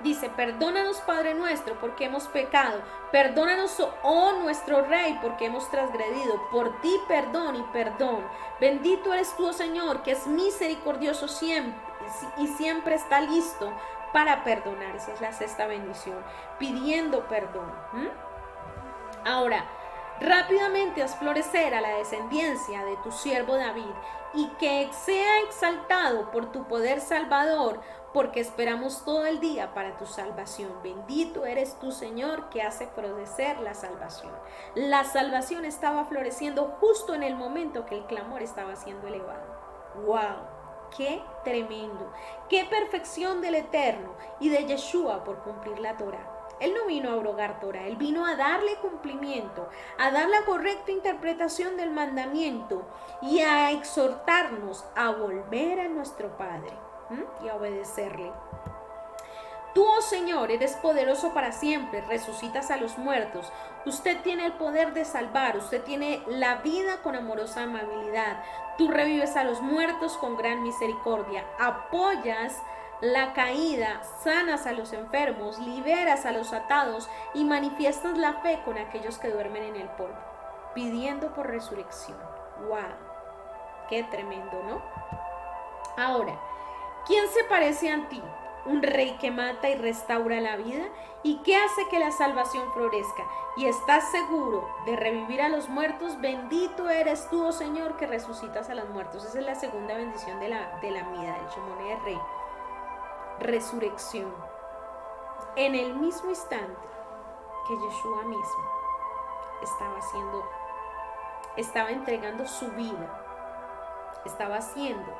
Dice: perdónanos, Padre nuestro, porque hemos pecado. Perdónanos, oh nuestro Rey, porque hemos transgredido. Por ti perdón y perdón. Bendito eres tú, oh Señor, que es misericordioso siempre y siempre está listo para perdonar. Esa es la 6ª bendición, pidiendo perdón. Ahora, rápidamente haz florecer a la descendencia de tu siervo David, y que sea exaltado por tu poder salvador, porque esperamos todo el día para tu salvación. Bendito eres tú, Señor, que hace florecer la salvación. La salvación estaba floreciendo justo en el momento que el clamor estaba siendo elevado. ¡Wow! ¡Qué tremendo! ¡Qué perfección del Eterno y de Yeshua por cumplir la Torá! Él no vino a abrogar Torá, Él vino a darle cumplimiento, a dar la correcta interpretación del mandamiento y a exhortarnos a volver a nuestro Padre y a obedecerle. Tú, oh Señor, eres poderoso para siempre, resucitas a los muertos. Usted tiene el poder de salvar, usted tiene la vida con amorosa amabilidad. Tú revives a los muertos con gran misericordia, apoyas la caída, sanas a los enfermos, liberas a los atados y manifiestas la fe con aquellos que duermen en el polvo, pidiendo por resurrección. ¡Wow! ¡Qué tremendo!, ¿no? Ahora, ¿quién se parece a ti? Un rey que mata y restaura la vida y que hace que la salvación florezca. Y estás seguro de revivir a los muertos. Bendito eres tú, oh Señor, que resucitas a los muertos. Esa es la segunda bendición de la mida, del Shemone de Rey. Resurrección. En el mismo instante que Yeshua mismo estaba entregando su vida, estaba siendo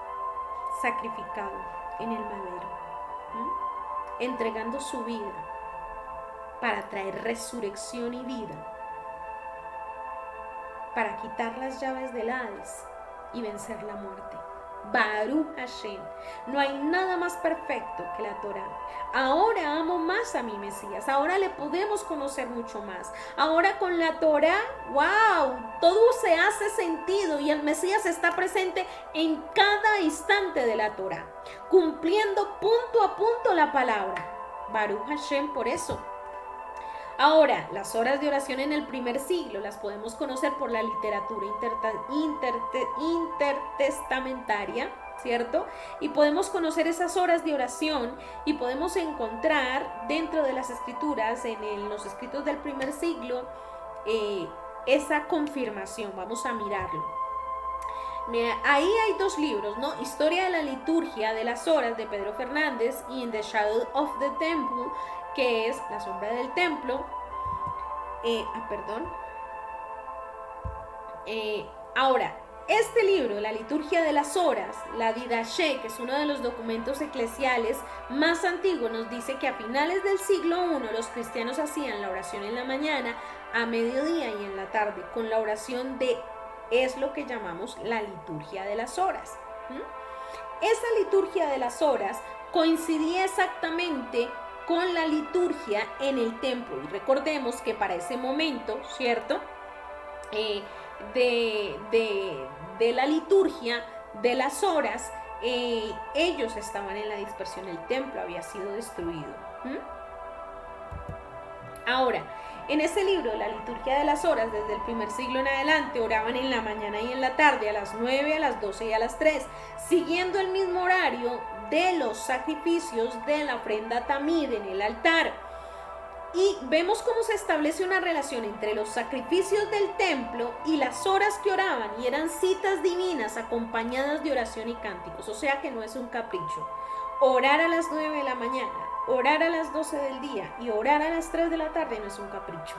sacrificado en el madero, entregando su vida para traer resurrección y vida, para quitar las llaves del Hades y vencer la muerte. Baruch Hashem. No hay nada más perfecto que la Torah. Ahora amo más a mi Mesías. Ahora le podemos conocer mucho más. Ahora con la Torah, wow, todo se hace sentido y el Mesías está presente en cada instante de la Torah, cumpliendo punto a punto la palabra. Baruch Hashem por eso. Ahora, las horas de oración en el primer siglo las podemos conocer por la literatura intertestamentaria, ¿cierto? Y podemos conocer esas horas de oración y podemos encontrar dentro de las escrituras, en los escritos del primer siglo, esa confirmación. Vamos a mirarlo. Ahí hay dos libros, ¿no? Historia de la liturgia de las horas de Pedro Fernández y In the Shadow of the Temple, que es La sombra del templo. Ahora, este libro, La liturgia de las horas, la Didache, que es uno de los documentos eclesiales más antiguos, nos dice que a finales del siglo I los cristianos hacían la oración en la mañana, a mediodía y en la tarde, con la oración es lo que llamamos la liturgia de las horas. Esa liturgia de las horas coincidía exactamente con la liturgia en el templo. Y recordemos que para ese momento, ¿cierto? De la liturgia de las horas, ellos estaban en la dispersión, el templo había sido destruido. Ahora, en ese libro, La liturgia de las horas, desde el primer siglo en adelante, oraban en la mañana y en la tarde, a las 9, a las 12 y a las 3, siguiendo el mismo horario de los sacrificios de la ofrenda tamid en el altar. Y vemos cómo se establece una relación entre los sacrificios del templo y las horas que oraban, y eran citas divinas acompañadas de oración y cánticos, o sea que no es un capricho. Orar a las 9 de la mañana, orar a las 12 del día y orar a las 3 de la tarde no es un capricho.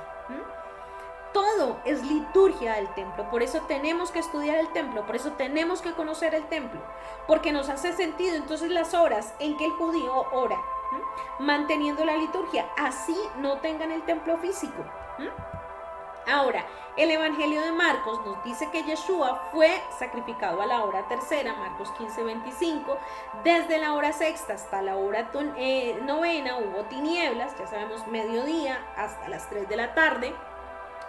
Todo es liturgia del templo, por eso tenemos que estudiar el templo, por eso tenemos que conocer el templo, porque nos hace sentido entonces las horas en que el judío ora, manteniendo la liturgia, así no tengan el templo físico. Ahora, el Evangelio de Marcos nos dice que Yeshua fue sacrificado a la hora tercera, Marcos 15:25, desde la hora sexta hasta la hora novena hubo tinieblas, ya sabemos, mediodía hasta las 3 de la tarde,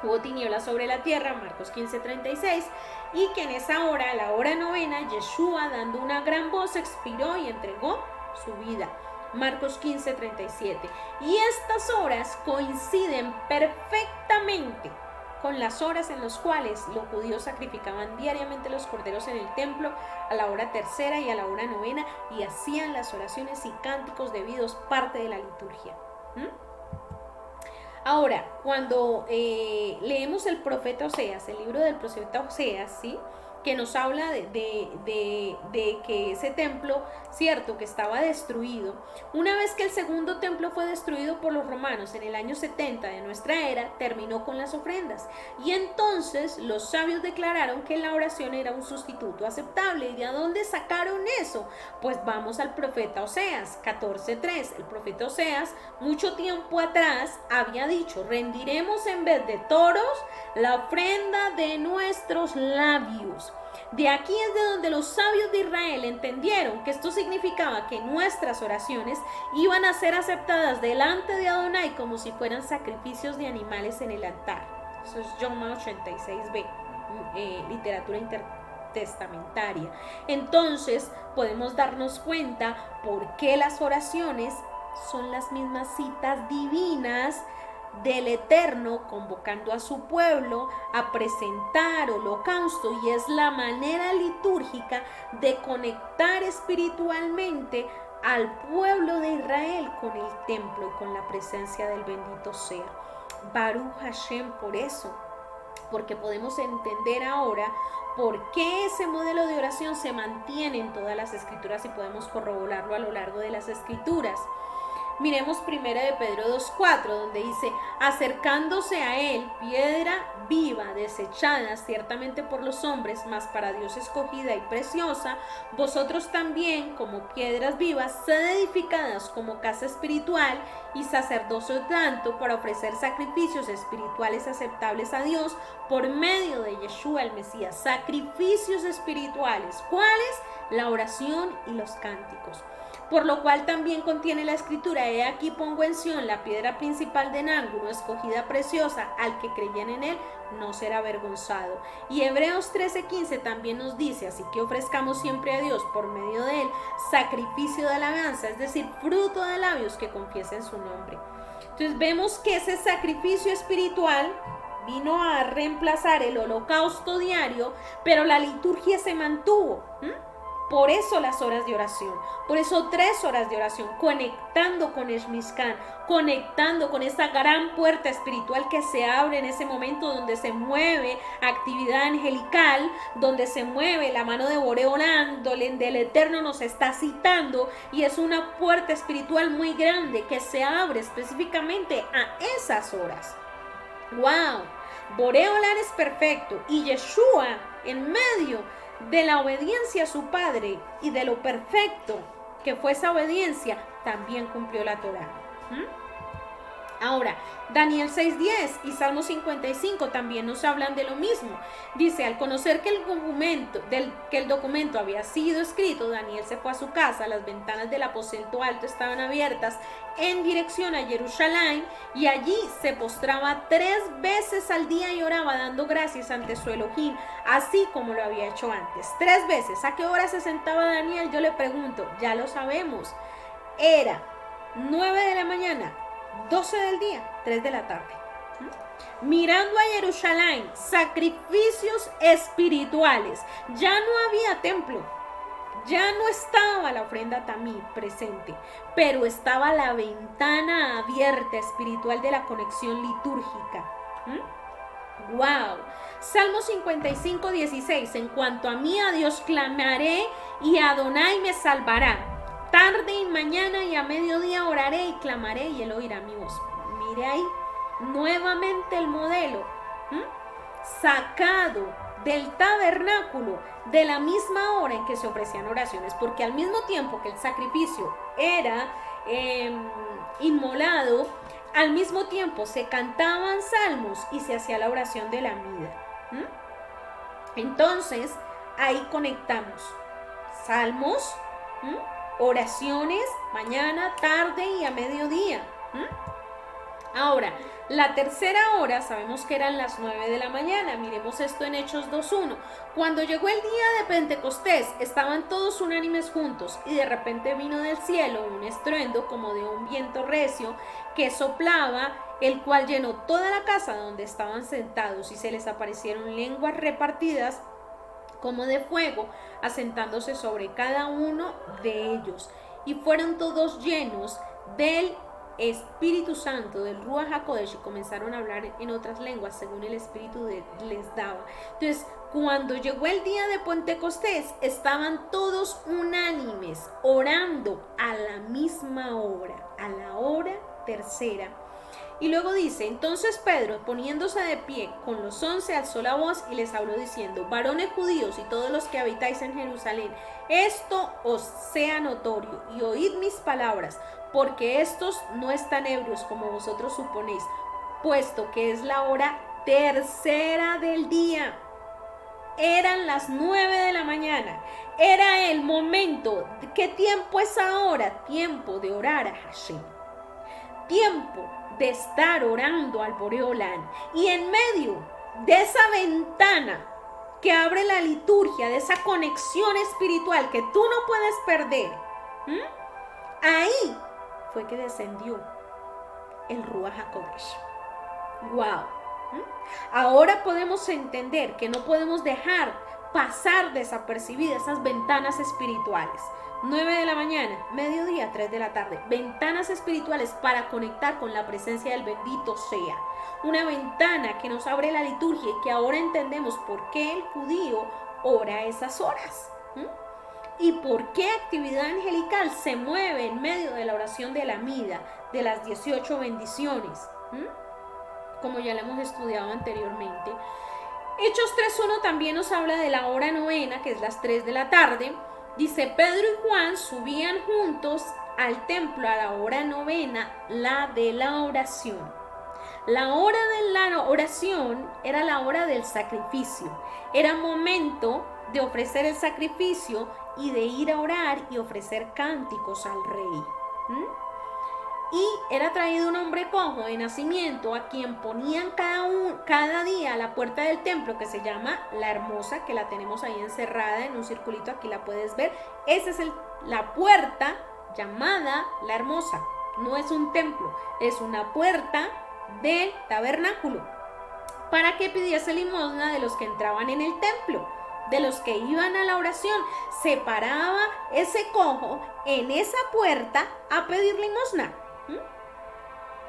hubo tinieblas sobre la tierra, Marcos 15:36, y que en esa hora, la hora novena, Yeshua, dando una gran voz, expiró y entregó su vida, Marcos 15:37. Y estas horas coinciden perfectamente con las horas en las cuales los judíos sacrificaban diariamente los corderos en el templo a la hora tercera y a la hora novena, y hacían las oraciones y cánticos debidos, parte de la liturgia. Ahora, cuando leemos el profeta Oseas, el libro del profeta Oseas, ¿sí?, que nos habla de que ese templo, cierto, que estaba destruido, una vez que el segundo templo fue destruido por los romanos en el año 70 de nuestra era, terminó con las ofrendas, y entonces los sabios declararon que la oración era un sustituto aceptable. ¿Y de dónde sacaron eso? Pues vamos al profeta Oseas 14:3. El profeta Oseas, mucho tiempo atrás, había dicho: rendiremos en vez de toros la ofrenda de nuestros labios. De aquí es de donde los sabios de Israel entendieron que esto significaba que nuestras oraciones iban a ser aceptadas delante de Adonai como si fueran sacrificios de animales en el altar. Eso es John 86b, literatura intertestamentaria. Entonces podemos darnos cuenta por qué las oraciones son las mismas citas divinas del Eterno convocando a su pueblo a presentar holocausto, y es la manera litúrgica de conectar espiritualmente al pueblo de Israel con el templo y con la presencia del bendito sea. Baruch Hashem por eso, porque podemos entender ahora por qué ese modelo de oración se mantiene en todas las escrituras y podemos corroborarlo a lo largo de las escrituras. Miremos 1 de Pedro 2:4, donde dice: acercándose a él, piedra viva, desechada ciertamente por los hombres, mas para Dios escogida y preciosa, vosotros también, como piedras vivas, sed edificadas como casa espiritual y sacerdocio santo, para ofrecer sacrificios espirituales aceptables a Dios por medio de Yeshua el Mesías. Sacrificios espirituales. ¿Cuáles? La oración y los cánticos. Por lo cual también contiene la escritura: he aquí pongo en Sión la piedra principal de ángulo, escogida preciosa, al que creyen en él no será avergonzado. Y Hebreos 13:15 también nos dice: así que ofrezcamos siempre a Dios por medio de él sacrificio de alabanza, es decir, fruto de labios que confiesen su nombre. Entonces vemos que ese sacrificio espiritual vino a reemplazar el holocausto diario, pero la liturgia se mantuvo. Por eso las horas de oración, por eso 3 horas de oración, conectando con Eshmishkan, conectando con esa gran puerta espiritual que se abre en ese momento donde se mueve actividad angelical, donde se mueve la mano de Boreolán, donde el Eterno nos está citando, y es una puerta espiritual muy grande que se abre específicamente a esas horas. ¡Wow! Boreolán es perfecto y Yeshua en medio de la obediencia a su Padre y de lo perfecto que fue esa obediencia, también cumplió la Torá. Ahora, Daniel 6:10 y Salmo 55 también nos hablan de lo mismo. Dice: al conocer que el documento había sido escrito, Daniel se fue a su casa, las ventanas del aposento alto estaban abiertas en dirección a Jerusalén, y allí se postraba 3 veces al día y oraba dando gracias ante su Elohim, así como lo había hecho antes. 3 veces. ¿A qué hora se sentaba Daniel? Yo le pregunto, ya lo sabemos. Era 9 de la mañana, 12 del día, 3 de la tarde. Mirando a Jerusalén, sacrificios espirituales. Ya no había templo, ya no estaba la ofrenda tamí presente, pero estaba la ventana abierta espiritual de la conexión litúrgica. ¡Wow! Salmo 55:16. En cuanto a mí, a Dios clamaré y Adonai me salvará. Tarde y mañana y a mediodía oraré y clamaré y él oirá mi voz. Mire ahí nuevamente el modelo sacado del tabernáculo, de la misma hora en que se ofrecían oraciones, porque al mismo tiempo que el sacrificio era inmolado, al mismo tiempo se cantaban salmos y se hacía la oración de la mida. Entonces ahí conectamos salmos, oraciones mañana, tarde y a mediodía. Ahora, la tercera hora sabemos que eran las 9 de la mañana. Miremos esto en Hechos 2:1. Cuando llegó el día de Pentecostés, estaban todos unánimes juntos, y de repente vino del cielo un estruendo como de un viento recio que soplaba, el cual llenó toda la casa donde estaban sentados, y se les aparecieron lenguas repartidas como de fuego, asentándose sobre cada uno de ellos, y fueron todos llenos del Espíritu Santo, del Ruach HaKodesh, y comenzaron a hablar en otras lenguas según el Espíritu les daba. Entonces, cuando llegó el día de Pentecostés, estaban todos unánimes, orando a la misma hora, a la hora tercera. Y luego dice: entonces Pedro, poniéndose de pie con los 11, alzó la voz y les habló diciendo: varones judíos y todos los que habitáis en Jerusalén, esto os sea notorio, y oíd mis palabras, porque estos no están ebrios como vosotros suponéis, puesto que es la hora tercera del día. Eran las 9 de la mañana. Era el momento. ¿Qué tiempo es ahora? Tiempo de orar a Hashem. Tiempo de estar orando al Boreolán. Y en medio de esa ventana que abre la liturgia, de esa conexión espiritual que tú no puedes perder, ahí fue que descendió el Ruach HaKodesh. ¡Wow! Ahora podemos entender que no podemos dejar pasar desapercibidas esas ventanas espirituales. 9 de la mañana, mediodía, 3 de la tarde. Ventanas espirituales para conectar con la presencia del bendito sea. Una ventana que nos abre la liturgia y que ahora entendemos por qué el judío ora a esas horas. Y por qué actividad angelical se mueve en medio de la oración de la Mida, de las 18 bendiciones. Como ya lo hemos estudiado anteriormente. Hechos 3.1 también nos habla de la hora novena, que es las 3 de la tarde. Dice, Pedro y Juan subían juntos al templo a la hora novena, la de la oración. La hora de la oración era la hora del sacrificio. Era momento de ofrecer el sacrificio y de ir a orar y ofrecer cánticos al rey. Y era traído un hombre cojo de nacimiento a quien ponían cada día a la puerta del templo, que se llama La Hermosa, que la tenemos ahí encerrada en un circulito, aquí la puedes ver. Esa es la puerta llamada La Hermosa. No es un templo, es una puerta del tabernáculo, para que pidiese limosna de los que entraban en el templo, de los que iban a la oración. Se paraba ese cojo en esa puerta a pedir limosna.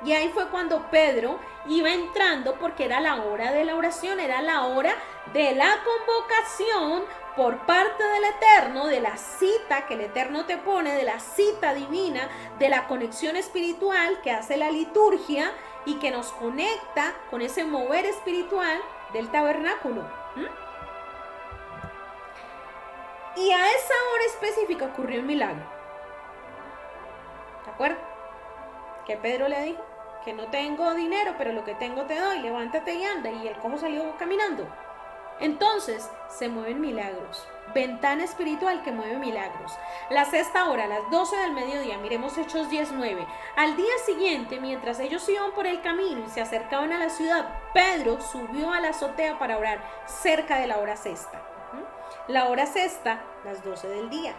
Y ahí fue cuando Pedro iba entrando, porque era la hora de la oración, era la hora de la convocación por parte del Eterno, de la cita que el Eterno te pone, de la cita divina, de la conexión espiritual que hace la liturgia y que nos conecta con ese mover espiritual del tabernáculo. Y a esa hora específica ocurrió el milagro. ¿De acuerdo? Que Pedro le dijo que no tengo dinero, pero lo que tengo te doy, levántate y anda, y el cojo salió caminando. Entonces se mueven milagros, ventana espiritual que mueve milagros. La sexta hora, a las 12 del mediodía, miremos Hechos 19. Al día siguiente, mientras ellos iban por el camino y se acercaban a la ciudad, Pedro subió a la azotea para orar cerca de la hora sexta. La hora sexta, las 12 del día.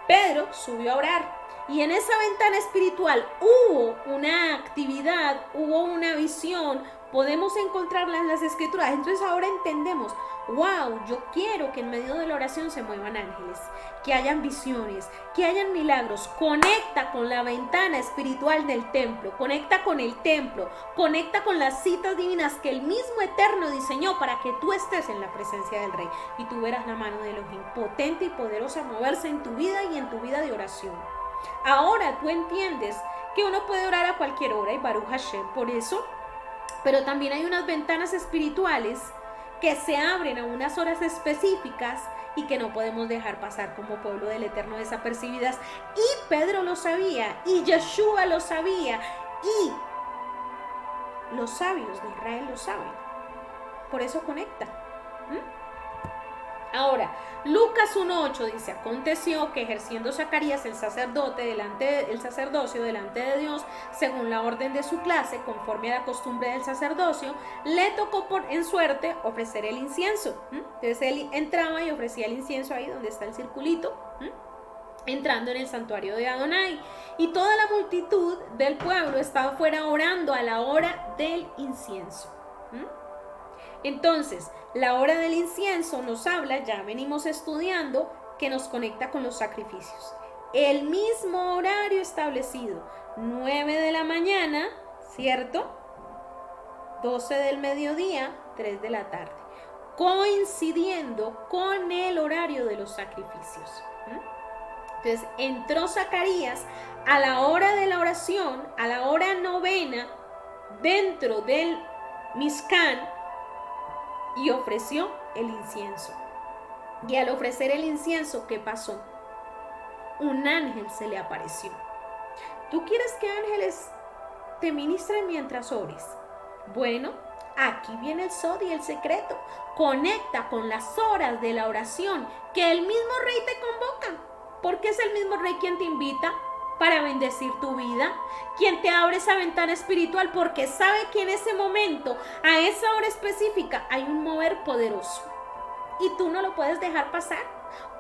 Pedro subió a orar. Y en esa ventana espiritual hubo una actividad, hubo una visión, podemos encontrarla en las escrituras. Entonces ahora entendemos, wow, yo quiero que en medio de la oración se muevan ángeles, que hayan visiones, que hayan milagros. Conecta con la ventana espiritual del templo, conecta con el templo, conecta con las citas divinas que el mismo Eterno diseñó para que tú estés en la presencia del Rey. Y tú verás la mano de Elohim potente y poderosa moverse en tu vida y en tu vida de oración. Ahora tú entiendes que uno puede orar a cualquier hora y Baruch Hashem por eso, pero también hay unas ventanas espirituales que se abren a unas horas específicas y que no podemos dejar pasar como pueblo del Eterno desapercibidas. Y Pedro lo sabía, y Yeshua lo sabía, y los sabios de Israel lo saben. Por eso conecta. Ahora, Lucas 1.8 dice, aconteció que ejerciendo Zacarías el sacerdocio delante de Dios, según la orden de su clase, conforme a la costumbre del sacerdocio, le tocó en suerte ofrecer el incienso. Entonces él entraba y ofrecía el incienso ahí donde está el circulito, entrando en el santuario de Adonai. Y toda la multitud del pueblo estaba fuera orando a la hora del incienso. Entonces, la hora del incienso nos habla, ya venimos estudiando, que nos conecta con los sacrificios. El mismo horario establecido, 9 de la mañana, ¿cierto? 12 del mediodía, 3 de la tarde, coincidiendo con el horario de los sacrificios. Entonces, entró Zacarías a la hora de la oración, a la hora novena, dentro del Mishkan, y ofreció el incienso. Y al ofrecer el incienso, ¿qué pasó? Un ángel se le apareció. ¿Tú quieres que ángeles te ministren mientras ores? Bueno, Aquí viene el sod y el secreto. Conecta con las horas de la oración que el mismo rey te convoca, porque es el mismo rey quien te invita para bendecir tu vida, quien te abre esa ventana espiritual, porque sabe que en ese momento, a esa hora específica, hay un mover poderoso y tú no lo puedes dejar pasar.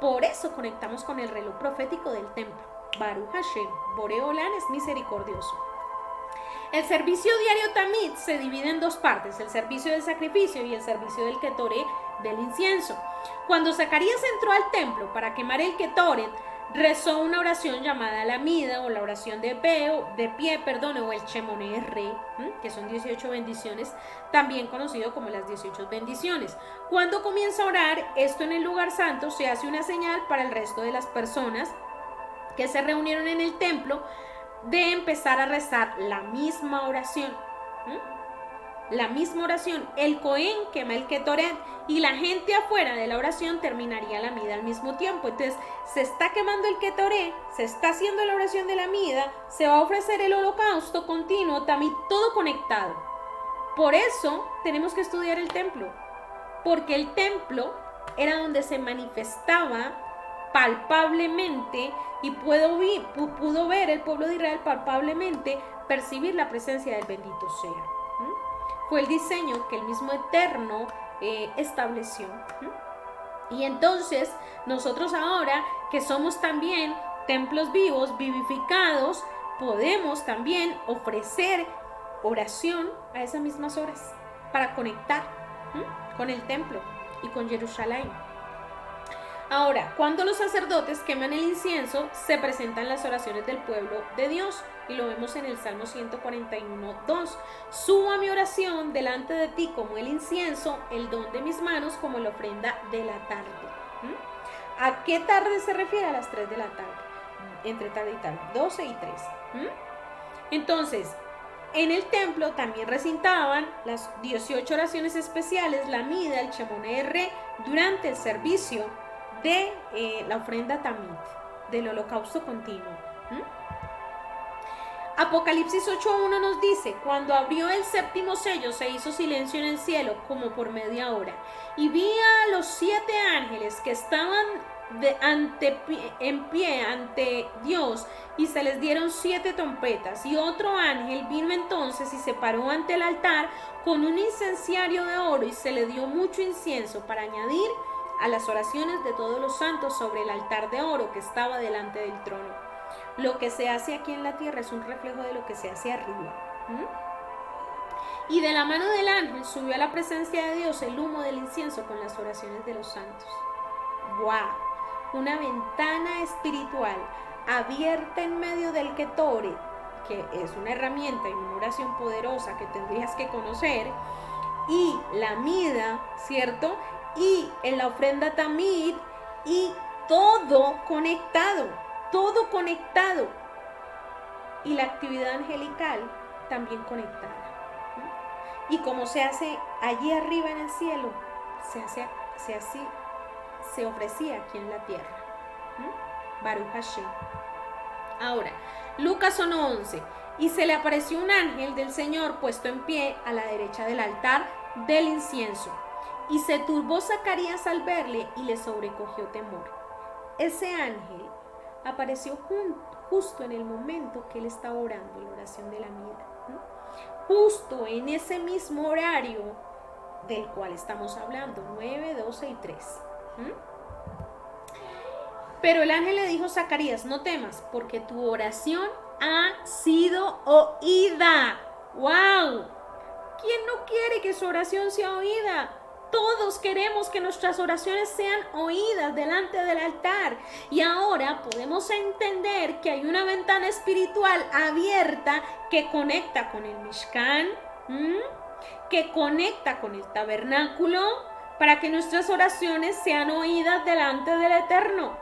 Por eso conectamos con el reloj profético del templo. Baruch Hashem, Boreolán es misericordioso. El servicio diario Tamid se divide en dos partes, el servicio del sacrificio y el servicio del Ketoret, del incienso. Cuando Zacarías entró al templo para quemar el Ketoret, rezó una oración llamada la Mida o la oración de pie, o el Shemoneh Re, que son 18 bendiciones, también conocido como las 18 bendiciones. Cuando comienza a orar esto en el lugar santo, se hace una señal para el resto de las personas que se reunieron en el templo de empezar a rezar la misma oración. La misma oración. El Cohen quema el Ketoret y la gente afuera de la oración terminaría la mida al mismo tiempo. Entonces se está quemando el Ketoret, se está haciendo la oración de la mida, se va a ofrecer el holocausto continuo, también todo conectado. Por eso tenemos que estudiar el templo, porque el templo era donde se manifestaba palpablemente y pudo ver el pueblo de Israel palpablemente percibir la presencia del bendito sea. Fue el diseño que el mismo Eterno estableció. Y entonces nosotros ahora que somos también templos vivos, vivificados, podemos también ofrecer oración a esas mismas horas para conectar con el templo y con Jerusalén. Ahora, cuando los sacerdotes queman el incienso, se presentan las oraciones del pueblo de Dios. Y lo vemos en el Salmo 141:2. Subo a mi oración delante de ti como el incienso, el don de mis manos como la ofrenda de la tarde. ¿A qué tarde se refiere? A las 3 de la tarde. Entre tarde y tarde, 12 y 3. Entonces, en el templo también recitaban las 18 oraciones especiales, la Mida, el Shemoneh Re, durante el servicio de la ofrenda Tamid, del holocausto continuo. Apocalipsis 8:1 nos dice: cuando abrió el séptimo sello se hizo silencio en el cielo como por media hora, y vi a los 7 ángeles que estaban en pie ante Dios, y se les dieron 7 trompetas, y otro ángel vino entonces y se paró ante el altar con un incenciario de oro, y se le dio mucho incienso para añadir a las oraciones de todos los santos sobre el altar de oro que estaba delante del trono. Lo que se hace aquí en la tierra es un reflejo de lo que se hace arriba. Y de la mano del ángel subió a la presencia de Dios el humo del incienso con las oraciones de los santos. ¡Wow! Una ventana espiritual abierta en medio del Ketoret, que es una herramienta y una oración poderosa que tendrías que conocer, y la Mida, ¿cierto? Y en la ofrenda Tamid, y todo conectado, y la actividad angelical también conectada. Y como se hace allí arriba en el cielo, se ofrecía aquí en la tierra. Baruch Hashem. Ahora, Lucas 1:11. Y se le apareció un ángel del Señor puesto en pie a la derecha del altar del incienso. Y se turbó Zacarías al verle y le sobrecogió temor. Ese ángel apareció justo en el momento que él estaba orando la oración de la Mida. Justo en ese mismo horario del cual estamos hablando, 9, 12 y 3. Pero el ángel le dijo a Zacarías: no temas, porque tu oración ha sido oída. ¡Wow! ¿Quién no quiere que su oración sea oída? Todos queremos que nuestras oraciones sean oídas delante del altar. Y ahora podemos entender que hay una ventana espiritual abierta que conecta con el Mishkan, que conecta con el tabernáculo, para que nuestras oraciones sean oídas delante del Eterno.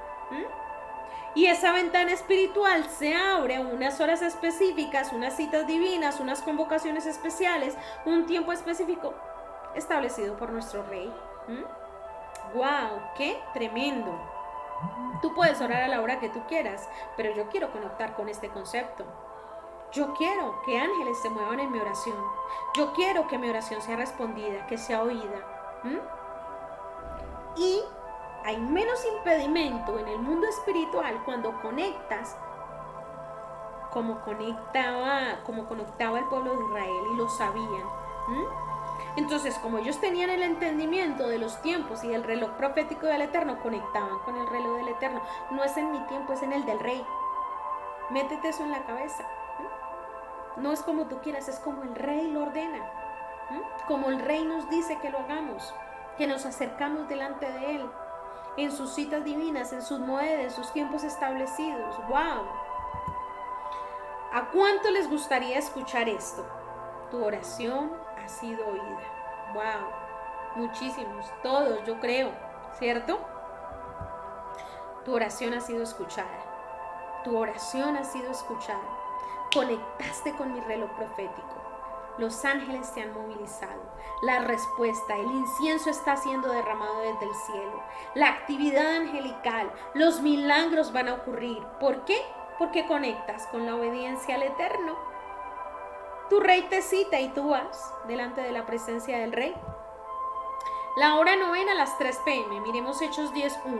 Y esa ventana espiritual se abre a unas horas específicas, unas citas divinas, unas convocaciones especiales, un tiempo específico establecido por nuestro Rey. ¡Wow! ¡Qué tremendo! Tú puedes orar a la hora que tú quieras, pero yo quiero conectar con este concepto. Yo quiero que ángeles se muevan en mi oración. Yo quiero que mi oración sea respondida, que sea oída. Y hay menos impedimento en el mundo espiritual cuando conectas como conectaba el pueblo de Israel y lo sabían. Entonces, como ellos tenían el entendimiento de los tiempos y del reloj profético del Eterno, conectaban con el reloj del Eterno. No es en mi tiempo, es en el del Rey. Métete eso en la cabeza. No es como tú quieras, es como el Rey lo ordena. Como el Rey nos dice que lo hagamos, que nos acercamos delante de Él, en sus citas divinas, en sus moedas, en sus tiempos establecidos. ¡Wow! ¿A cuánto les gustaría escuchar esto? Tu oración ha sido oída. ¡Wow! Muchísimos, todos, yo creo, ¿cierto? Tu oración ha sido escuchada. Tu oración ha sido escuchada. Conectaste con mi reloj profético. Los ángeles se han movilizado. La respuesta, el incienso está siendo derramado desde el cielo. La actividad angelical, los milagros van a ocurrir. ¿Por qué? Porque conectas con la obediencia al Eterno. Tu Rey te cita y tú vas delante de la presencia del Rey. La hora novena a las 3 p.m. Miremos Hechos 10:1.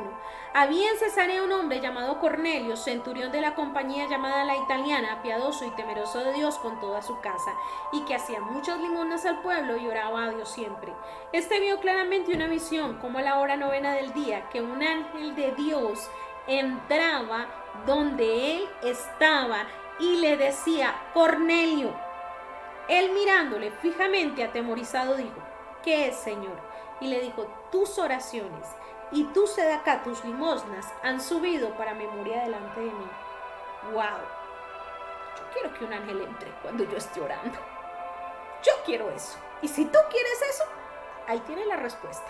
Había en Cesarea un hombre llamado Cornelio, centurión de la compañía llamada La Italiana, piadoso y temeroso de Dios con toda su casa, y que hacía muchas limonas al pueblo y oraba a Dios siempre. Este vio claramente una visión, como a la hora novena del día, que un ángel de Dios entraba donde él estaba y le decía: Cornelio. Él, mirándole fijamente, atemorizado, dijo: ¿qué es, Señor? Y le dijo: tus oraciones y tu sedacá, tus limosnas, han subido para memoria delante de mí. ¡Wow! Yo quiero que un ángel entre cuando yo esté orando. Yo quiero eso. Y si tú quieres eso, ahí tienes la respuesta.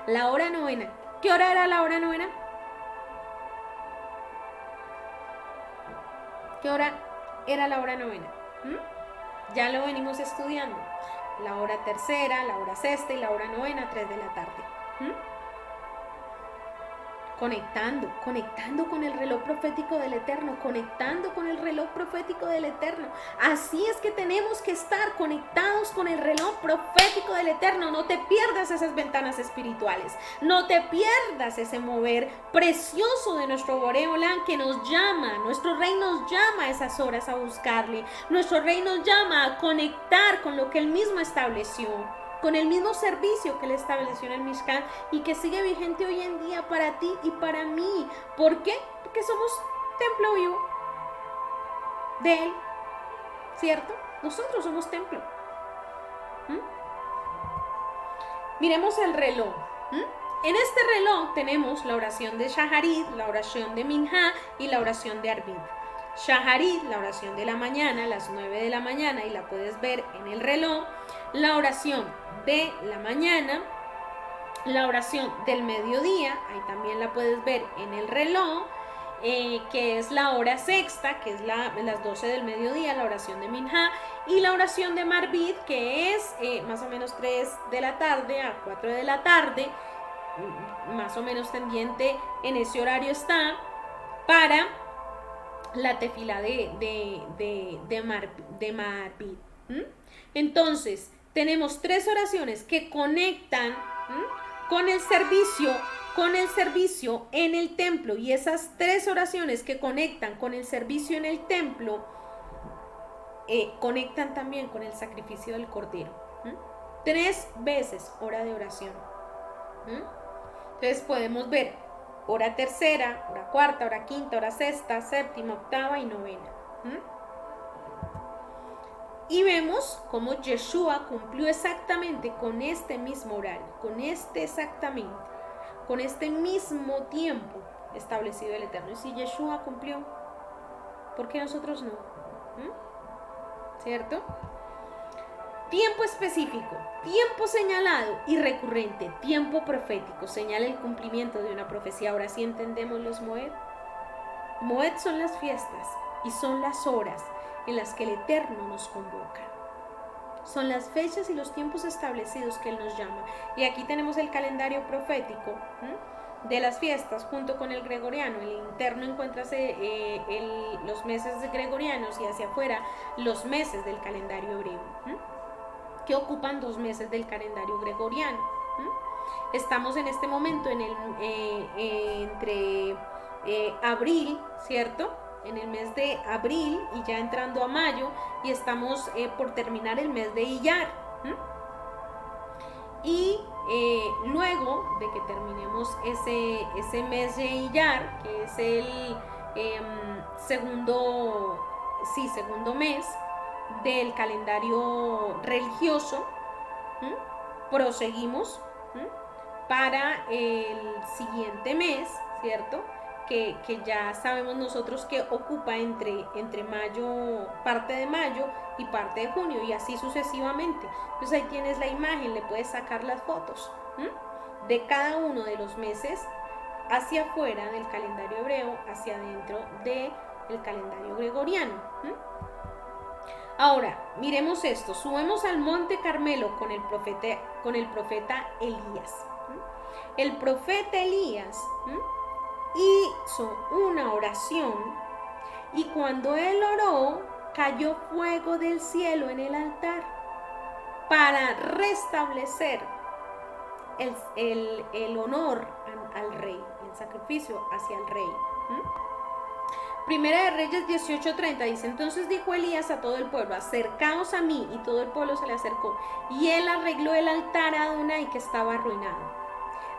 La hora novena. ¿Qué hora era la hora novena? ¿Qué hora era la hora novena? Ya lo venimos estudiando. La hora tercera, la hora sexta y la hora novena, 3 de la tarde. Conectando con el reloj profético del Eterno, conectando con el reloj profético del Eterno. Así es que tenemos que estar conectados con el reloj profético del Eterno. No te pierdas esas ventanas espirituales, no te pierdas ese mover precioso de nuestro Boré Olam, que nos llama. Nuestro Rey nos llama a esas horas a buscarle. Nuestro Rey nos llama a conectar con lo que Él mismo estableció, con el mismo servicio que Él estableció en el Mishkan y que sigue vigente hoy en día para ti y para mí. ¿Por qué? Porque somos templo vivo de Él, ¿cierto? Nosotros somos templo. Miremos el reloj. En este reloj tenemos la oración de Shaharit, la oración de Minha y la oración de Arbit. Shaharit, la oración de la mañana, a las 9 de la mañana, y la puedes ver en el reloj. La oración de la mañana, la oración del mediodía, ahí también la puedes ver en el reloj, que es la hora sexta, que es las 12 del mediodía, la oración de Minha, y la oración de Marbit, que es más o menos 3 de la tarde a 4 de la tarde, más o menos tendiente en ese horario está, para la tefila de Marbit. Entonces, tenemos 3 oraciones que conectan con el servicio en el templo, y esas 3 oraciones que conectan con el servicio en el templo conectan también con el sacrificio del Cordero. 3 veces hora de oración. Entonces podemos ver hora tercera, hora cuarta, hora quinta, hora sexta, séptima, octava y novena. Y vemos cómo Yeshua cumplió exactamente con este mismo horario, con este mismo tiempo establecido el Eterno. Y si Yeshua cumplió, ¿por qué nosotros no? ¿Cierto? Tiempo específico, tiempo señalado y recurrente, tiempo profético, señala el cumplimiento de una profecía. Ahora sí entendemos los Moed. Moed son las fiestas y son las horas en las que el Eterno nos convoca. Son las fechas y los tiempos establecidos que Él nos llama. Y aquí tenemos el calendario profético de las fiestas junto con el gregoriano. El interno encuéntrase los meses gregorianos y hacia afuera los meses del calendario hebreo, que ocupan 2 meses del calendario gregoriano. Estamos en este momento en entre abril, ¿cierto? En el mes de abril y ya entrando a mayo, y estamos por terminar el mes de Iyar. Y luego de que terminemos ese mes de Iyar, que es el segundo mes del calendario religioso, proseguimos para el siguiente mes, ¿cierto? Que ya sabemos nosotros que ocupa entre mayo, parte de mayo y parte de junio, y así sucesivamente. Entonces ahí tienes la imagen, le puedes sacar las fotos de cada uno de los meses hacia afuera del calendario hebreo, hacia adentro del calendario gregoriano. Ahora, miremos esto. Subimos al monte Carmelo con el profeta Elías. El profeta Elías hizo una oración, y cuando él oró, cayó fuego del cielo en el altar para restablecer el honor al rey, el sacrificio hacia el rey. Primera de Reyes 18:30 dice: entonces dijo Elías a todo el pueblo: acercaos a mí. Y todo el pueblo se le acercó, y él arregló el altar a Adonai que estaba arruinado.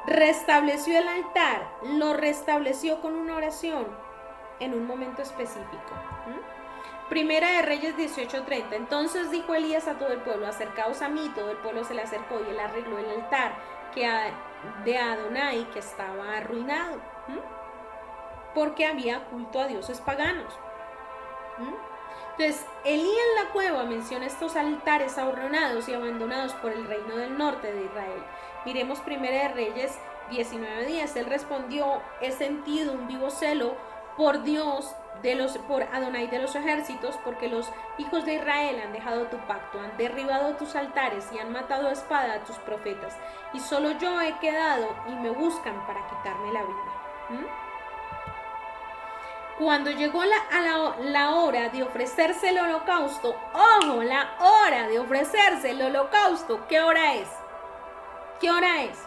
Restableció el altar, lo restableció con una oración en un momento específico. Primera de Reyes 18:30. Entonces dijo Elías a todo el pueblo: acercaos a mí. Todo el pueblo se le acercó, y él arregló el altar de Adonai que estaba arruinado, porque había culto a dioses paganos. Entonces, Elí en la cueva menciona estos altares arruinados y abandonados por el reino del norte de Israel. Miremos Primera de Reyes 19:10. Él respondió: he sentido un vivo celo por Dios, por Adonai de los ejércitos, porque los hijos de Israel han dejado tu pacto, han derribado tus altares y han matado a espada a tus profetas, y solo yo he quedado y me buscan para quitarme la vida. Cuando llegó la hora de ofrecerse el holocausto, ojo, la hora de ofrecerse el holocausto, ¿qué hora es? ¿Qué hora es?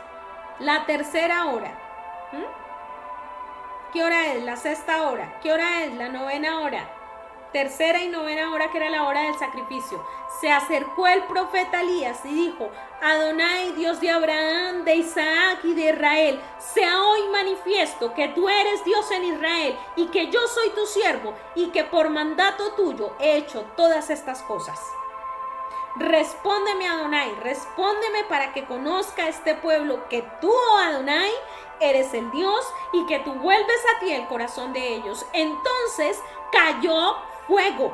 La tercera hora. ¿Qué hora es? La sexta hora. ¿Qué hora es? La novena hora. Tercera y novena hora, que era la hora del sacrificio. Se acercó el profeta Elías y dijo: Adonai, Dios de Abraham, de Isaac y de Israel, sea hoy manifiesto que tú eres Dios en Israel, y que yo soy tu siervo, y que por mandato tuyo he hecho todas estas cosas. Respóndeme, Adonai, respóndeme, para que conozca este pueblo que tú, oh Adonai, eres el Dios, y que tú vuelves a ti el corazón de ellos. Entonces cayó fuego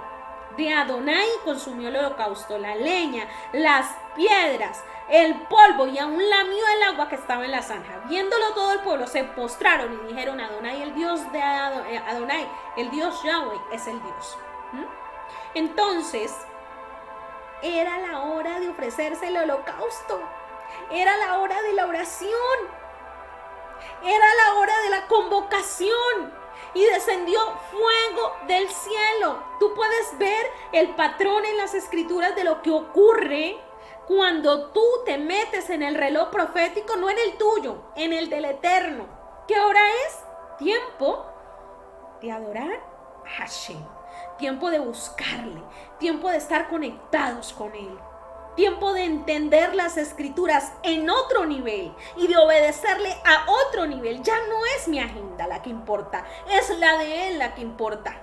de Adonai y consumió el holocausto, la leña, las piedras, el polvo, y aún lamió el agua que estaba en la zanja. Viéndolo todo el pueblo, se postraron y dijeron: Adonai, el Dios de Adonai, el Dios Yahweh, es el Dios. Entonces, era la hora de ofrecerse el holocausto. Era la hora de la oración. Era la hora de la convocación. Y descendió fuego del cielo. Tú puedes ver el patrón en las escrituras de lo que ocurre cuando tú te metes en el reloj profético, no en el tuyo, en el del Eterno. ¿Qué hora es? Tiempo de adorar a Hashem. Tiempo de buscarle. Tiempo de estar conectados con Él. Tiempo de entender las escrituras en otro nivel y de obedecerle a otro nivel. Ya no es mi agenda la que importa, es la de Él la que importa.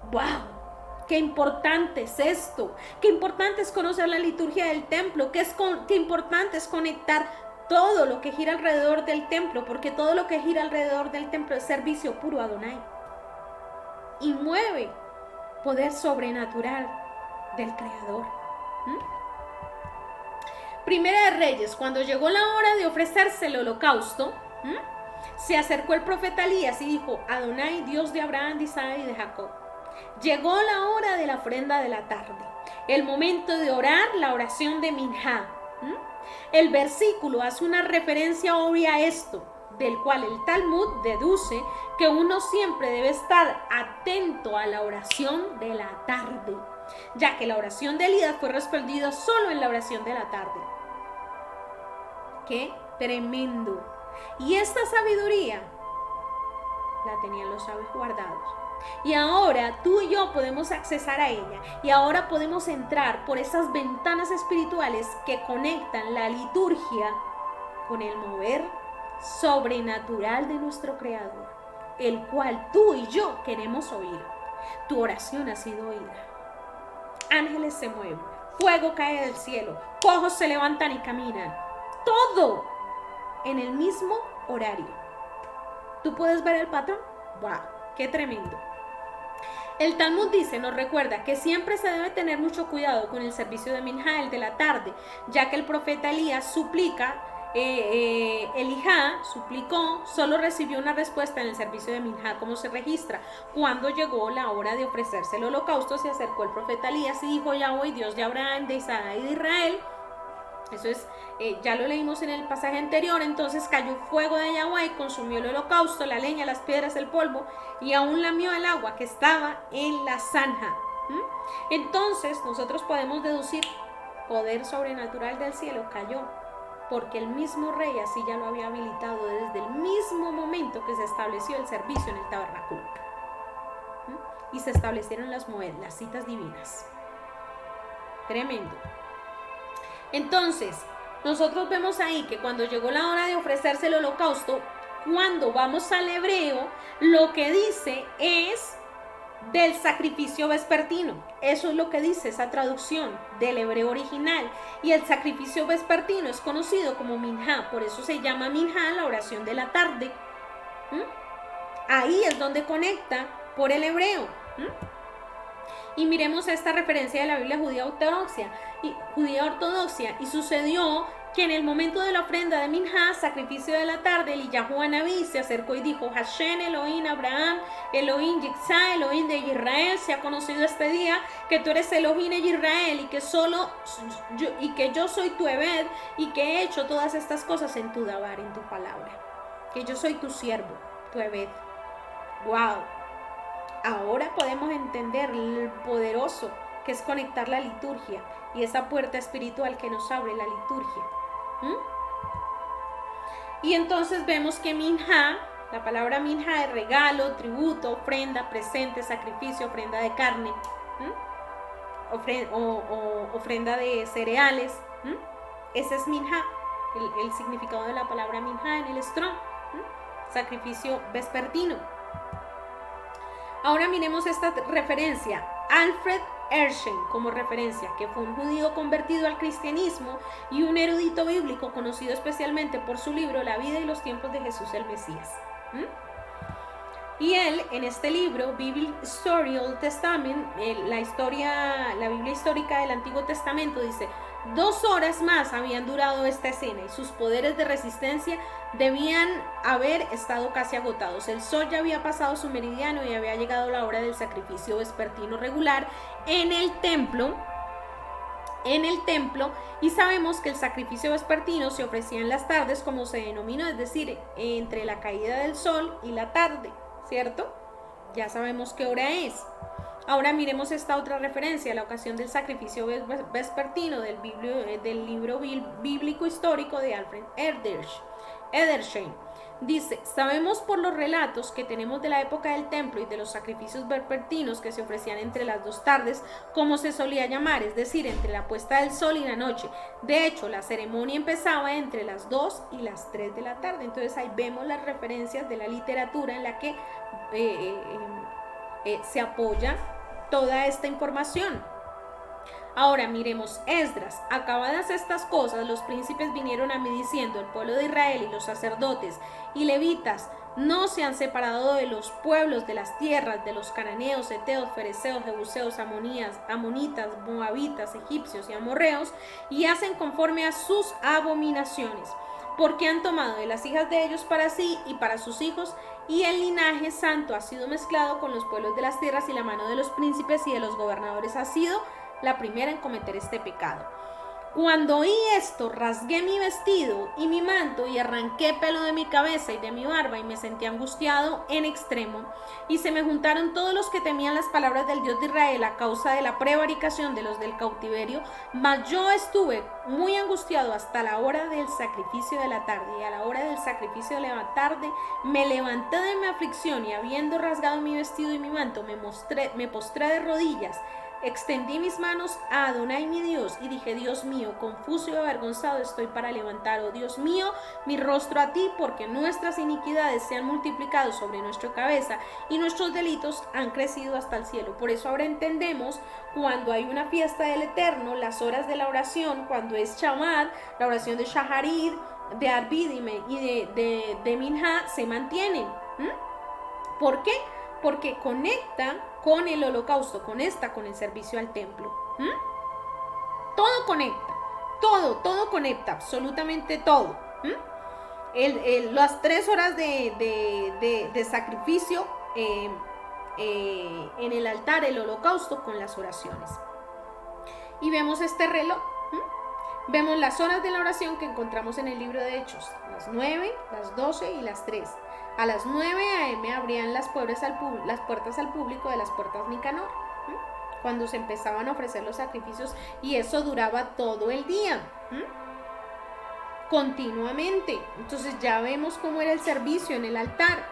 ¡Wow! Qué importante es esto. Qué importante es conocer la liturgia del templo. Qué importante es conectar todo lo que gira alrededor del templo, porque todo lo que gira alrededor del templo es servicio puro a Adonai. Y mueve poder sobrenatural del Creador. Primera de Reyes, cuando llegó la hora de ofrecerse el holocausto, se acercó el profeta Elías y dijo: Adonai, Dios de Abraham, de Isaac y de Jacob. Llegó la hora de la ofrenda de la tarde, el momento de orar, la oración de Minjá. El versículo hace una referencia obvia a esto. del cual el Talmud deduce que uno siempre debe estar atento a la oración de la tarde, ya que la oración de Elías fue respondida solo en la oración de la tarde. ¡Qué tremendo! Y esta sabiduría la tenían los sabios guardados. Y ahora tú y yo podemos accesar a ella. Y ahora podemos entrar por esas ventanas espirituales que conectan la liturgia con el mover sobrenatural de nuestro Creador, el cual tú y yo queremos oír. Tu oración ha sido oída. Ángeles se mueven, fuego cae del cielo, cojos se levantan y caminan. Todo en el mismo horario. ¿Tú puedes ver el patrón? ¡Wow! ¡Qué tremendo! El Talmud dice, nos recuerda que siempre se debe tener mucho cuidado con el servicio de Minjá, el de la tarde, ya que el profeta Elías suplicó, solo recibió una respuesta en el servicio de Minjá, como se registra. Cuando llegó la hora de ofrecerse el holocausto, se acercó el profeta Elías y dijo: Yahweh, Dios de Abraham, de Isaac y de Israel. Eso es, ya lo leímos en el pasaje anterior. Entonces cayó fuego de Yahweh, consumió el holocausto, la leña, las piedras, el polvo, y aún lamió el agua que estaba en la zanja. Entonces nosotros podemos deducir: poder sobrenatural del cielo cayó, porque el mismo rey así ya lo había habilitado desde el mismo momento que se estableció el servicio en el tabernáculo. Y se establecieron las citas divinas. Tremendo. Entonces, nosotros vemos ahí que cuando llegó la hora de ofrecerse el holocausto, cuando vamos al hebreo, lo que dice es del sacrificio vespertino. Eso es lo que dice esa traducción del hebreo original. Y el sacrificio vespertino es conocido como Minjá, por eso se llama Minjá, la oración de la tarde. Ahí es donde conecta por el hebreo. Y miremos esta referencia de la Biblia judía ortodoxa. Y sucedió que en el momento de la ofrenda de Minjá, sacrificio de la tarde, Eliyahu Anabí se acercó y dijo: Hashem, Elohim Abraham, Elohim Yitzhak, Elohim de Israel, se ha conocido este día que tú eres Elohim de Israel y que yo soy tu Ebed, y que he hecho todas estas cosas en tu Dabar, en tu palabra, que yo soy tu siervo, tu Ebed. ¡Wow! Ahora podemos entender el poderoso que es conectar la liturgia y esa puerta espiritual que nos abre la liturgia. Y entonces vemos que Minjá, la palabra Minjá es regalo, tributo, ofrenda, presente, sacrificio, ofrenda de carne, ofrenda de cereales. Ese es Minjá, el significado de la palabra Minjá en el Strong. Sacrificio vespertino. Ahora miremos esta referencia. Alfred Ersheim como referencia, que fue un judío convertido al cristianismo y un erudito bíblico conocido especialmente por su libro La vida y los tiempos de Jesús el Mesías. Y él, en este libro, Bible Story Old Testament, la Biblia histórica del Antiguo Testamento, dice: 2 horas más habían durado esta escena y sus poderes de resistencia debían haber estado casi agotados. El sol ya había pasado su meridiano y había llegado la hora del sacrificio vespertino regular en el templo. Y sabemos que el sacrificio vespertino se ofrecía en las tardes, como se denominó, es decir, entre la caída del sol y la tarde, ¿cierto? Ya sabemos qué hora es. Ahora miremos esta otra referencia, la ocasión del sacrificio vespertino del libro bíblico histórico de Alfred Edersheim. Dice: sabemos por los relatos que tenemos de la época del templo y de los sacrificios vespertinos que se ofrecían entre las 2 tardes, como se solía llamar, es decir, entre la puesta del sol y la noche. De hecho, la ceremonia empezaba entre las 2 y las 3 de la tarde. Entonces ahí vemos las referencias de la literatura en la que se apoya toda esta información. Ahora miremos Esdras. Acabadas estas cosas, los príncipes vinieron a mí diciendo: el pueblo de Israel y los sacerdotes y levitas no se han separado de los pueblos de las tierras de los cananeos, heteos, fereceos, jebuseos, amonitas, moabitas, egipcios y amorreos, y hacen conforme a sus abominaciones, porque han tomado de las hijas de ellos para sí y para sus hijos, y el linaje santo ha sido mezclado con los pueblos de las tierras, y la mano de los príncipes y de los gobernadores ha sido la primera en cometer este pecado. Cuando oí esto, rasgué mi vestido y mi manto y arranqué pelo de mi cabeza y de mi barba y me sentí angustiado en extremo. Y se me juntaron todos los que temían las palabras del Dios de Israel a causa de la prevaricación de los del cautiverio, mas yo estuve muy angustiado hasta la hora del sacrificio de la tarde. Y a la hora del sacrificio de la tarde me levanté de mi aflicción y habiendo rasgado mi vestido y mi manto, me postré de rodillas. Extendí mis manos a Adonai mi Dios y dije: Dios mío, confuso y avergonzado estoy para levantar, oh Dios mío, mi rostro a ti, porque nuestras iniquidades se han multiplicado sobre nuestra cabeza y nuestros delitos han crecido hasta el cielo. Por eso ahora entendemos cuando hay una fiesta del Eterno, las horas de la oración, cuando es Shabbat, la oración de Shaharit, de Arvid y de Minha se mantienen. ¿Por qué? Porque conecta con el holocausto, con el servicio al templo. Todo conecta, todo conecta, absolutamente todo. Las 3 horas de sacrificio en el altar, el holocausto, con las oraciones. Y vemos este reloj. Vemos las horas de la oración que encontramos en el libro de Hechos: las 9, las 12 y las 3. A las 9 a.m. abrían las puertas al público de las puertas Nicanor, cuando se empezaban a ofrecer los sacrificios, y eso duraba todo el día, continuamente. Entonces ya vemos cómo era el servicio en el altar.